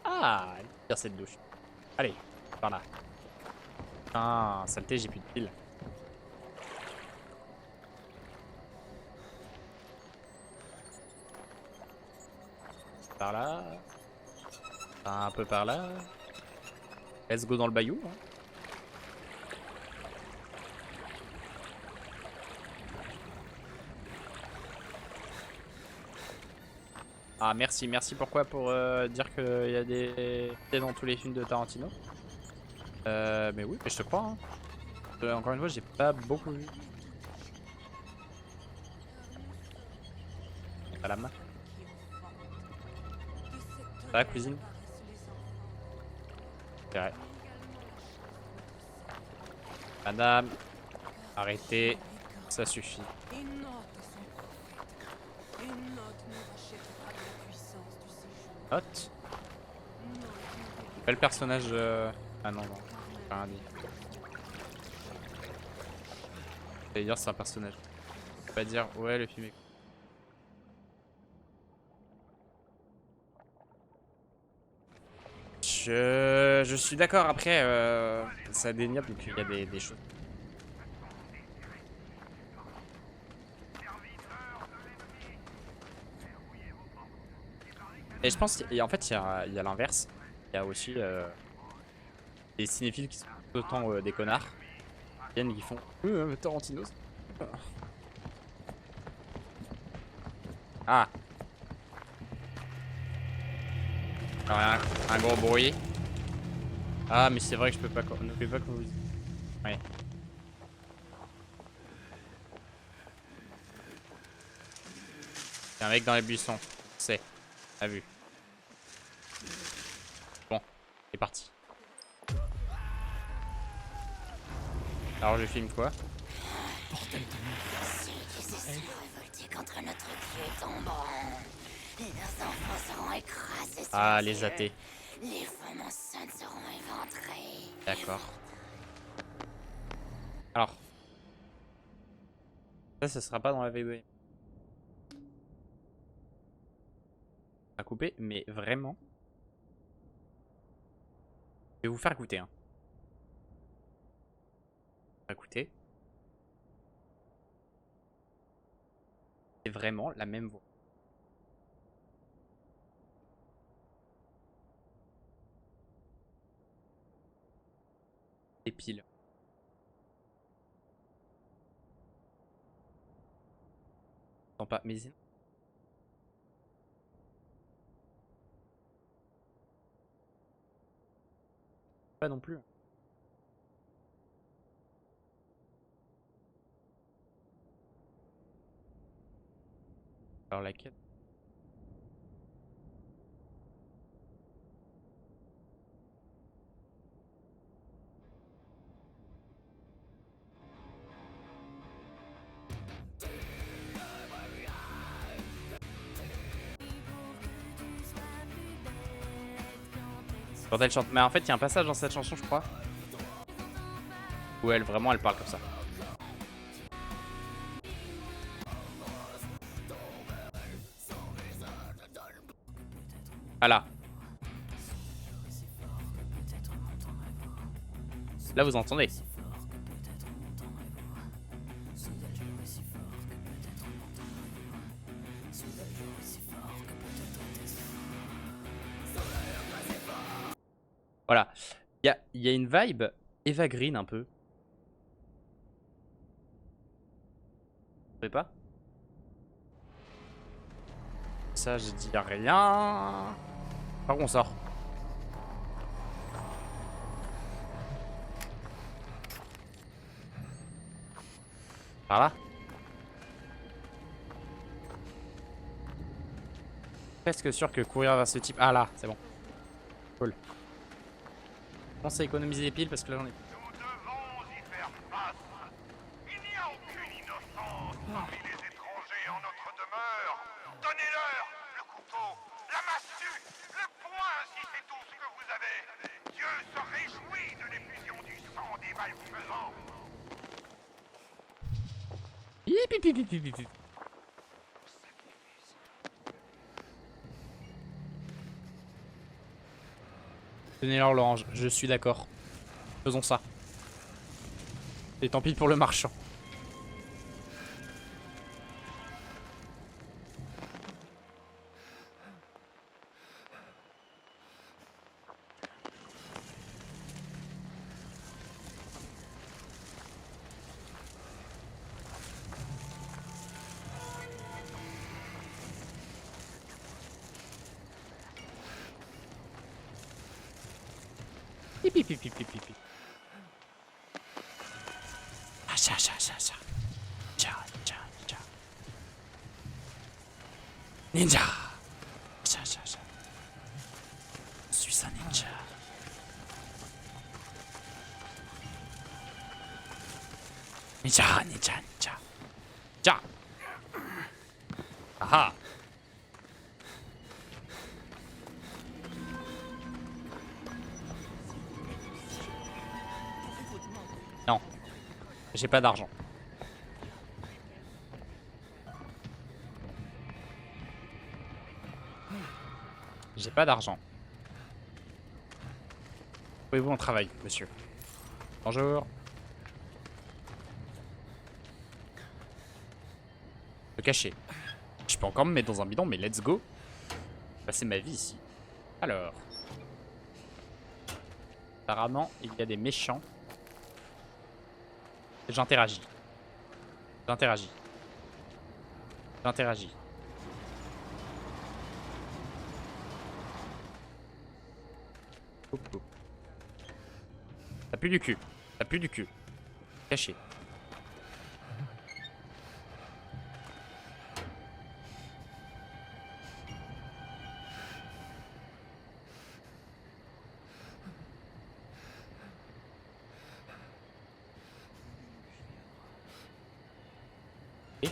Ah, elle est bien cette douche. Allez, par là. Ah, saleté, j'ai plus de piles. Par là. Un peu par là. Let's go dans le bayou. Hein. Ah merci, merci pourquoi? Pour dire qu'il y a des dans tous les films de Tarantino. Mais oui, mais je te crois. Hein. Encore une fois, j'ai pas beaucoup vu. À la main. Ça va, cuisine? C'est vrai. Madame, arrêtez, ça suffit. Note. Quel personnage Ah non, non, j'ai rien dit. J'allais dire c'est un personnage. Je vais pas dire ouais le film est... Je suis d'accord, après c'est indéniable qu'il y a des choses. Et je pense qu'en fait il y a l'inverse. Il y a aussi des cinéphiles qui sont tout autant des connards. Qui viennent et qui font Tarantino. Ah. Alors, un gros bruit. Ah mais c'est vrai que je peux pas... Ne fais pas que vous... Ouais. Il y a un mec dans les buissons. C'est. A vu. Bon. C'est parti. Alors je filme quoi?
Ceux qui se sont révoltés contre notre Dieu tomberont. Et leurs enfants seront écrasés sur
Ah,
les
les athées.
Les femmes enceintes seront éventrées.
D'accord. Alors. Ça sera pas dans la vidéo. À couper, mais vraiment. Je vais vous faire écouter. Hein. Écoutez. C'est vraiment la même voix. Et pile. Non pas, mais pas non plus. Alors laquelle? Quand elle chante. Mais en fait, il y a un passage dans cette chanson, je crois. Où elle, vraiment, elle parle comme ça. Voilà. Là, vous entendez. Voilà. Il y a une vibe Eva Green un peu. Vous savez pas? Ça, je dis rien. Par où on sort? Par là? Presque sûr que courir vers ce type... Ah là, c'est bon. Cool. Pensez à économiser des piles parce que là j'en ai...
Nous devons y faire face. Il n'y a aucune innocence parmi les étrangers en notre demeure. Donnez-leur le couteau, la massue, le poing si c'est tout ce que vous avez. Dieu se réjouit de l'effusion du sang des malfaisants.
Hip, hip, hip, hip, hip, hip. Donnez-leur l'orange, je suis d'accord. Faisons ça. Et tant pis pour le marchand. Hip, hip, hip, hip, hip, hip. Ah, ça. Ninja. Ça. Je suis un ninja. Ninja. Ja. Aha. Non. J'ai pas d'argent. J'ai pas d'argent. Pouvez-vous en travail, monsieur? Bonjour. Me cacher. Je peux encore me mettre dans un bidon, mais let's go. Passer ma vie ici. Alors. Apparemment, il y a des méchants. J'interagis. T'as plus du cul. Caché. Et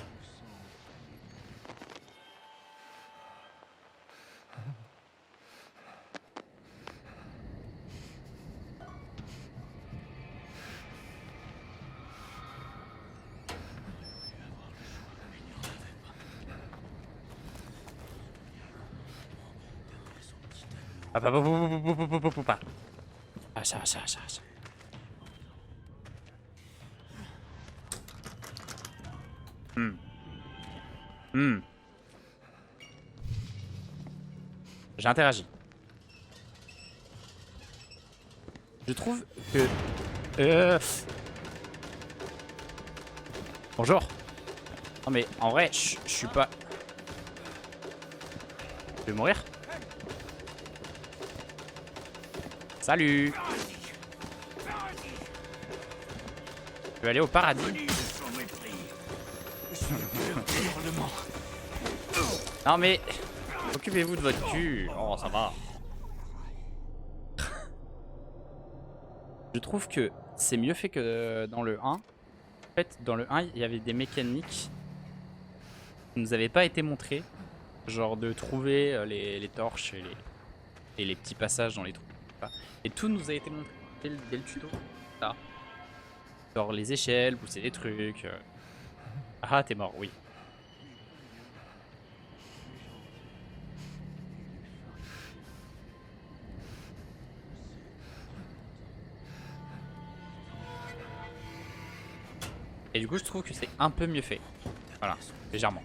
Ah, ça. J'interagis. Je trouve que... Bonjour. Non mais en vrai, je suis pas... Je vais mourir. Salut. Je vais aller au paradis. Non mais... Occupez-vous de votre cul. Oh, ça va. Je trouve que c'est mieux fait que dans le 1. En fait, dans le 1, il y avait des mécaniques qui nous avaient pas été montrées. Genre de trouver les torches et les petits passages dans les trous. pas. Et tout nous a été montré dès le tuto. Là. Genre les échelles, pousser des trucs. Ah, t'es mort, oui. Et du coup, je trouve que c'est un peu mieux fait. Voilà, légèrement.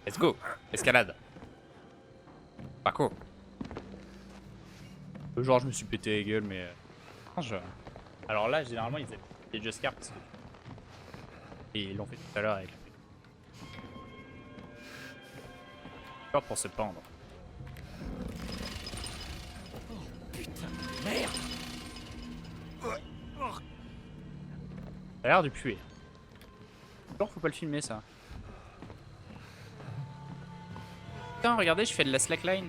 Let's go. Escalade. Paco. Genre, je me suis pété la gueule, mais... Alors là, généralement, ils avaient des just cards. Et ils l'ont fait tout à l'heure avec... pour se pendre.
Putain de merde.
Ça a l'air de puer. Genre, faut pas le filmer, ça. Putain, regardez, je fais de la slackline.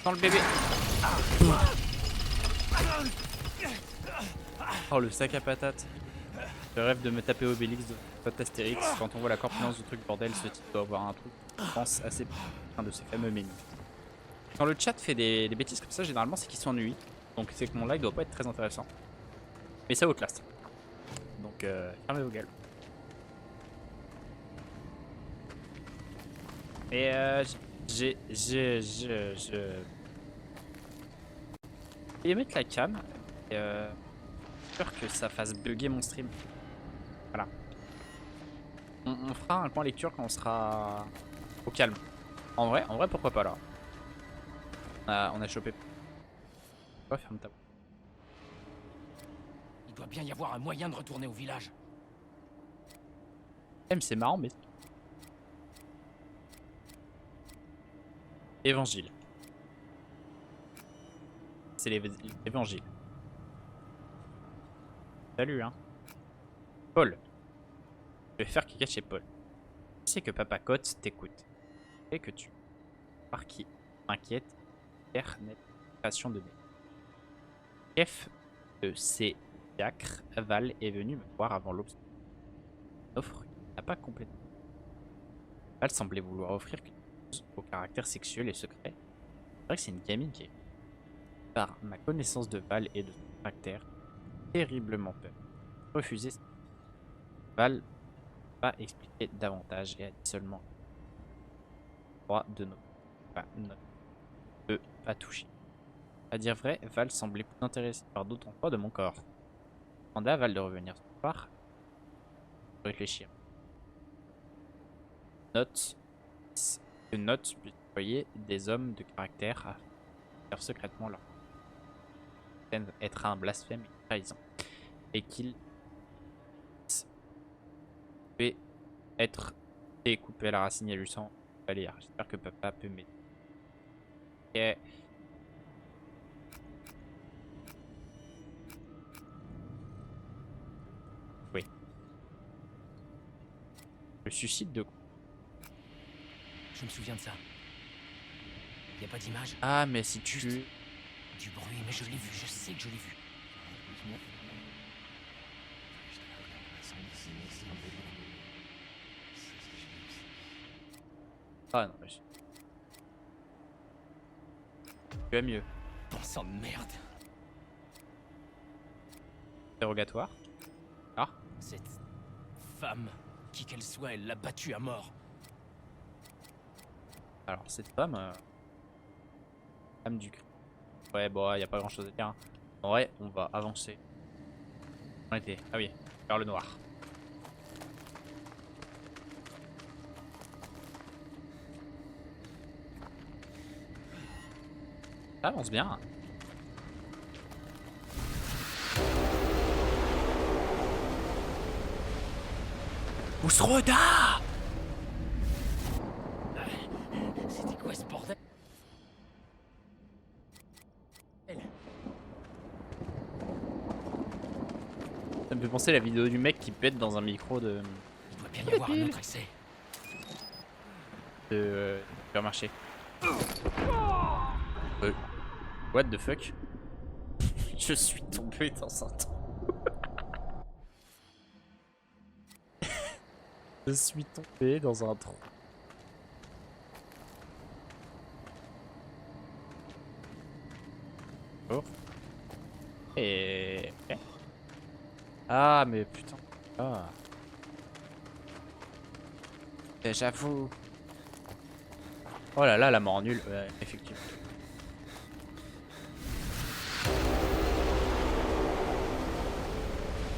Dans le bébé. Oh, le sac à patates. Je rêve de me taper Obélix de Astérix. Quand on voit la corpulence du truc bordel, ce type doit avoir un truc, je pense, assez un de ces fameux menus. Quand le chat fait des bêtises comme ça, généralement, c'est qu'il s'ennuie. Donc c'est que mon live doit pas être très intéressant. Mais ça outlaste. Donc fermez vos gueules. Et j'ai mettre la cam. Et peur que ça fasse bugger mon stream. Voilà. On fera un point lecture quand on sera au calme. En vrai, pourquoi pas là. On a chopé. Ouais, ferme ta.
Il doit bien y avoir un moyen de retourner au village.
Mais c'est marrant, mais... Évangile. C'est l'évangile. Salut, hein. Paul. Je vais faire caca chez Paul. Tu sais que Papa Cotte t'écoute. Et que tu... Par qui m'inquiète. Création de chef de ces diacres, Val est venu me voir avant l'aube. Offre n'a pas complètement. Val semblait vouloir offrir quelque chose au caractère sexuel et secret. C'est vrai que c'est une gamine qui est... Par ma connaissance de Val et de son caractère, terriblement peur. Refuser. Val pas expliquer davantage et a dit seulement droit de nos pas toucher. À dire vrai, Val semblait plus intéressé par d'autres endroits de mon corps. Demanda à Val de revenir ce soir pour réfléchir. Note puis voyez des hommes de caractère à faire secrètement leur être un blasphème et une trahison et qu'il peut être coupé à la racine et du sang. Allez, j'espère que papa peut m'aider. Ok. Oui. Le suicide de...
Je me souviens de ça. Y a pas d'image.
Ah, mais si tu...
Juste du bruit, mais je l'ai vu, je sais que je l'ai vu.
Ah non, mais... Tu as mieux.
Bon sang de merde.
Interrogatoire. Ah.
Cette femme, qui qu'elle soit, elle l'a battue à mort.
Alors cette femme... Femme du... Ouais, bon, y a pas grand chose à dire. Hein. En vrai, on va avancer. On était... Ah oui, vers le noir. Ça avance bien. Ousroda!
C'était quoi ce bordel?
Ça me fait penser à la vidéo du mec qui pète dans un micro de...
Il doit bien y avoir un autre accès.
De... supermarché. What the fuck? Je suis tombé dans un trou. Je suis tombé dans un trou. Oh. Et... Ah, mais putain. Ah. J'avoue. Oh là là, la mort nulle. Ouais, effectivement.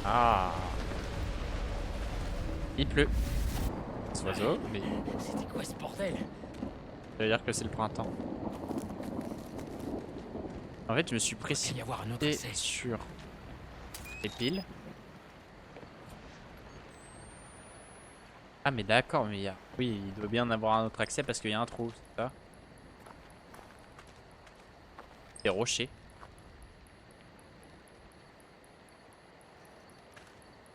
Ah. Il pleut. Ce oiseau, mais
C'était quoi ce bordel?
ça veut dire que c'est le printemps. En fait, je me suis
Il doit y avoir un autre
précipité
accès.
sur les piles. Ah mais d'accord, mais il y a... Oui, il doit bien en avoir un autre accès parce qu'il y a un trou, c'est ça? Des rochers.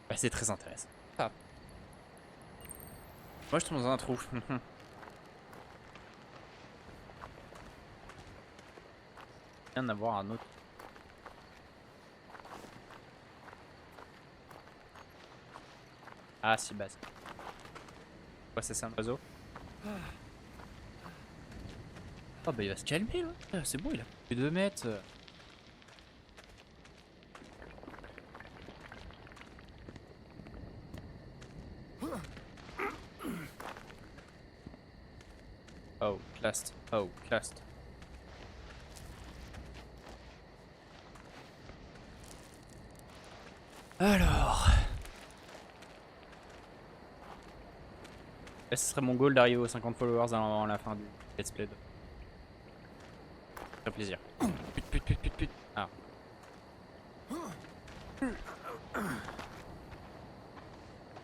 Bah, c'est très intéressant. Ah. Moi je tombe dans un trou. Bien d'avoir un autre. Ah si, bah. Quoi, c'est ça un oiseau? Oh bah il va se calmer là. Ah, c'est bon, il a plus de 2 mètres. Oh, classed. Oh, classed. Alors. Ce serait mon goal d'arriver aux 50 followers avant la fin du let's play. Ça fait plaisir. Put. Ah.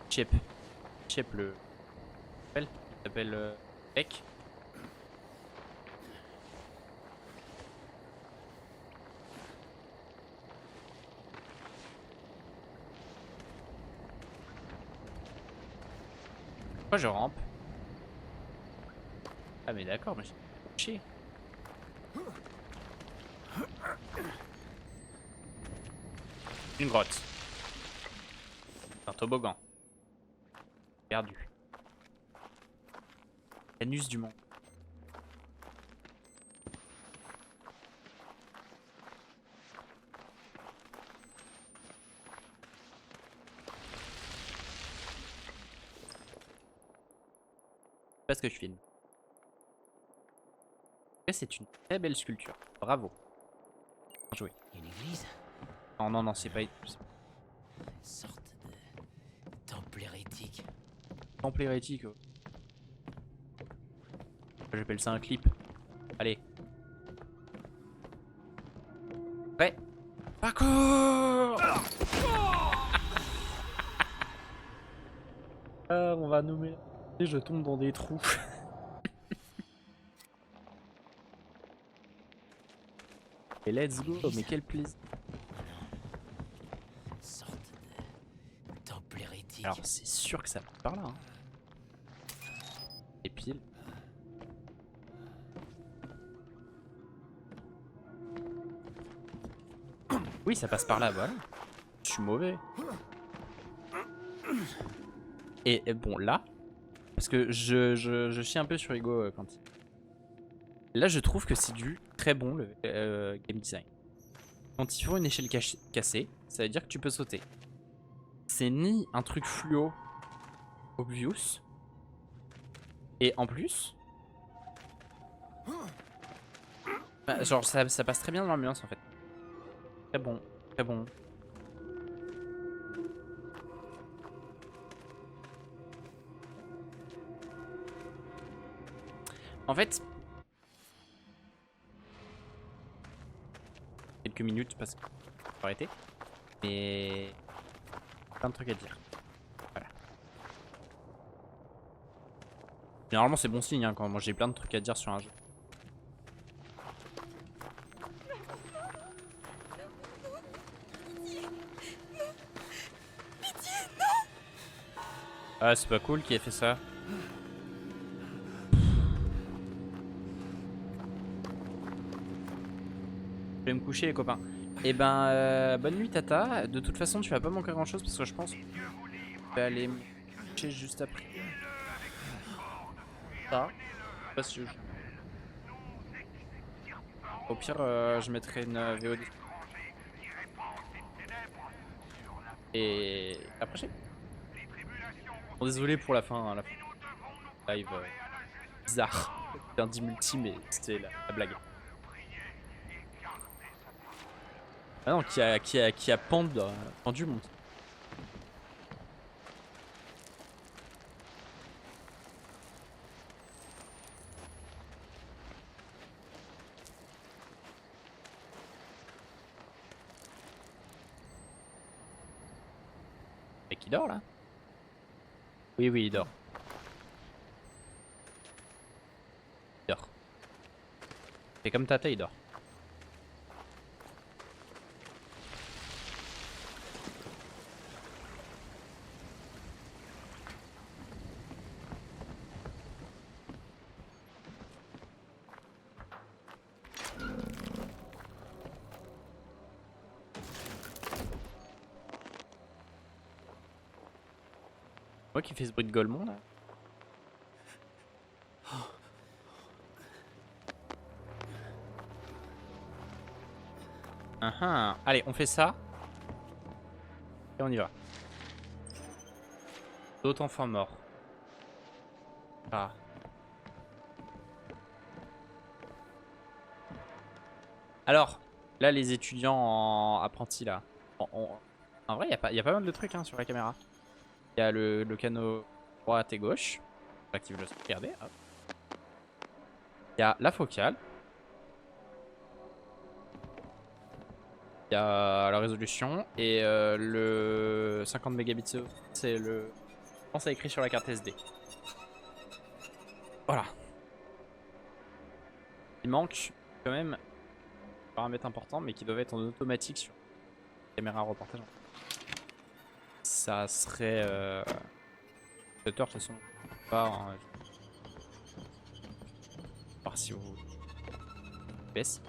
Chip le... Il s'appelle Beck. Pourquoi je rampe? Ah mais d'accord, mais j'ai chier. Une grotte. Un toboggan. Perdu. L'anus du monde. Pas ce que je filme. C'est une très belle sculpture. Bravo. Bien joué.
Une église?
Non, c'est pas une
Sorte de temple hérétique.
temple hérétique. Oh. J'appelle ça un clip. Allez. Ouais. Parcours. On va nommer. Et je tombe dans des trous. Et let's go, mais quel plaisir.
Sorte de temple hérétique.
Alors c'est sûr que ça passe par là. Hein. Et pile. Oui, ça passe par là, voilà. Je suis mauvais. Et bon, là, parce que je chie un peu sur Ego quand il... Là, je trouve que c'est du très bon le game design. Quand ils font une échelle cassée, ça veut dire que tu peux sauter. C'est ni un truc fluo obvious. Et en plus... bah, genre, ça passe très bien dans l'ambiance en fait. Très bon, très bon. En fait... Quelques minutes parce que faut arrêter. Mais... plein de trucs à dire. Voilà. Généralement c'est bon signe hein, quand moi j'ai plein de trucs à dire sur un jeu. Ah c'est pas cool qui ait fait ça. Je vais me coucher les copains. Et ben, bonne nuit Tata. De toute façon, tu vas pas manquer grand chose parce que je pense que je vais aller me coucher juste après. Ça. Je sais pas si je... Au pire, je mettrai une VOD. Et à la prochaine. Bon, désolé pour la fin, hein, la fin. Live bizarre. C'était un dit multi, mais c'était la blague. Ah non, qui a pendu mon. Et qui dort là? Oui, oui, il dort. Il dort. C'est comme Tata, il dort. Moi qui fais ce bruit de Golemont là. Allez, on fait ça. Et on y va. D'autres enfants morts. Ah. Alors, là les étudiants en apprentis là. En vrai, il y a pas mal de trucs hein, sur la caméra. Il y a le canot droite et gauche. J'active le son, regardez. Hop. Il y a la focale. Il y a la résolution. Et le 50 mégabits c'est le... Je pense à écrit sur la carte SD. Voilà. Il manque quand même un paramètre important, mais qui doivent être en automatique sur la caméra reportage. Ça serait... Cette heure, de toute façon, pas... Hein, voir si vous... baisse.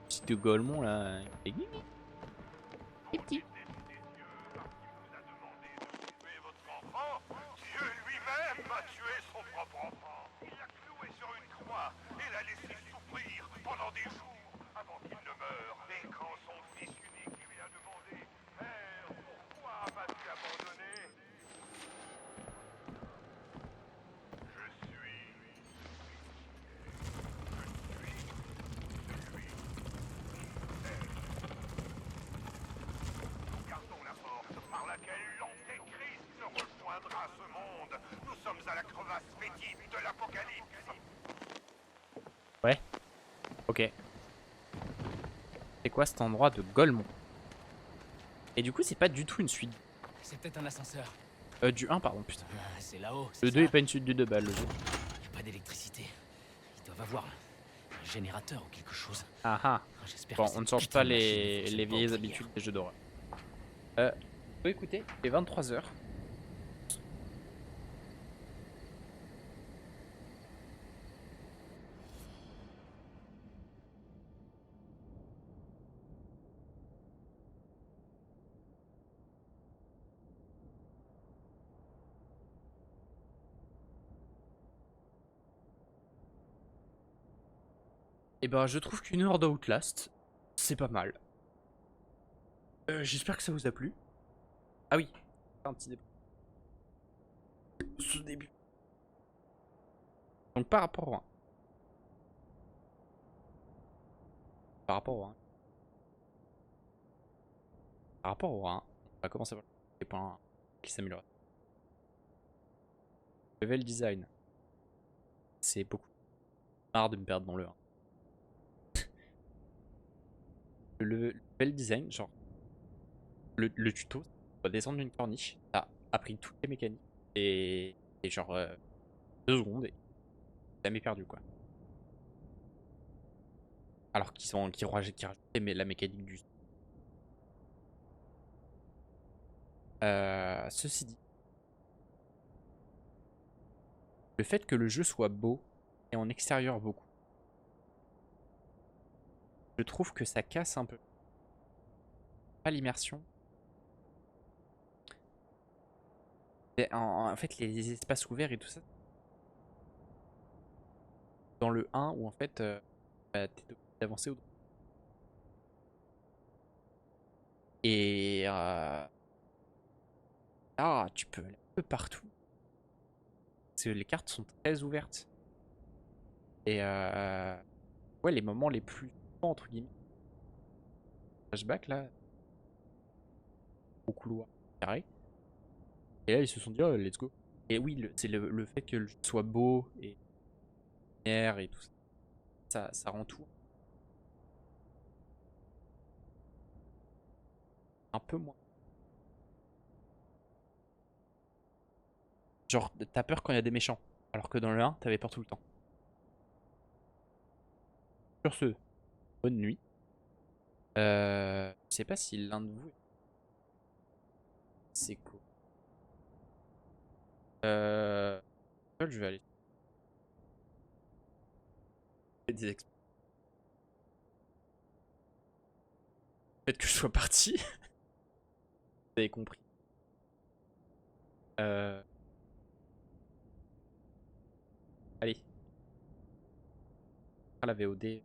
Petit de Golemont, là... Et petit.
Dieu lui-même a tué son propre enfant. Il l'a cloué sur une croix et l'a laissé souffrir pendant des jours avant qu'il ne meure. Et quand son fils unique lui a demandé « Père, pourquoi m'as-tu abandonné ?» Je suis... Gardons la force par laquelle l'Antéchrist rejoindra ce monde. Nous sommes à la crevasse fétide de l'Apocalypse.
Ouais. Ok. C'est quoi cet endroit de Golemont? Et du coup, c'est pas du tout une suite.
C'est peut-être un ascenseur.
Du 1, pardon, putain.
C'est là-haut.
Le 2 est pas une suite du 2, bah le jeu.
Pas d'électricité. Ils doivent avoir un générateur ou quelque chose.
Ah ah.
J'espère
Bon,
que
on ne
cette
change
putain
pas
de machine ne
les
fonctionne pas
vieilles
au
habitudes
prières.
des jeux d'horreur. Écoutez, il est 23h. Et ben, je trouve qu'une heure d'Outlast, c'est pas mal. J'espère que ça vous a plu. Ah oui, un petit débat. Ce début. Donc par rapport au 1. Par rapport au 1. Par rapport au 1, on va commencer par les points qui s'améliorent. Level design. C'est beaucoup. Marre de me perdre dans le 1. Le level design, genre. Le tuto, tu dois descendre d'une corniche. T'as appris toutes les mécaniques. Et genre 2 secondes et t'as jamais perdu quoi. Alors qu'ils rajouté la mécanique du. Ceci dit. Le fait que le jeu soit beau et en extérieur beaucoup, je trouve que ça casse un peu. Pas l'immersion. En fait, les espaces ouverts et tout ça. Dans le 1 où en fait, bah, t'es obligé d'avancer au droit. Et là, tu peux aller un peu partout. Parce que les cartes sont très ouvertes. Et ouais, les moments les plus entre guillemets. Flashback là. Au couloir carré. Et là, ils se sont dit, oh, let's go. Et oui, c'est le fait que le jeu soit beau et lumière et tout ça, ça rend tout un peu moins. Genre, t'as peur quand il y a des méchants. Alors que dans le 1, t'avais peur tout le temps. Sur ce, bonne nuit. Je sais pas si l'un de vous... C'est cool. Je vais aller... Des exploits. Le fait que je sois parti. Vous avez compris. Allez. La VOD.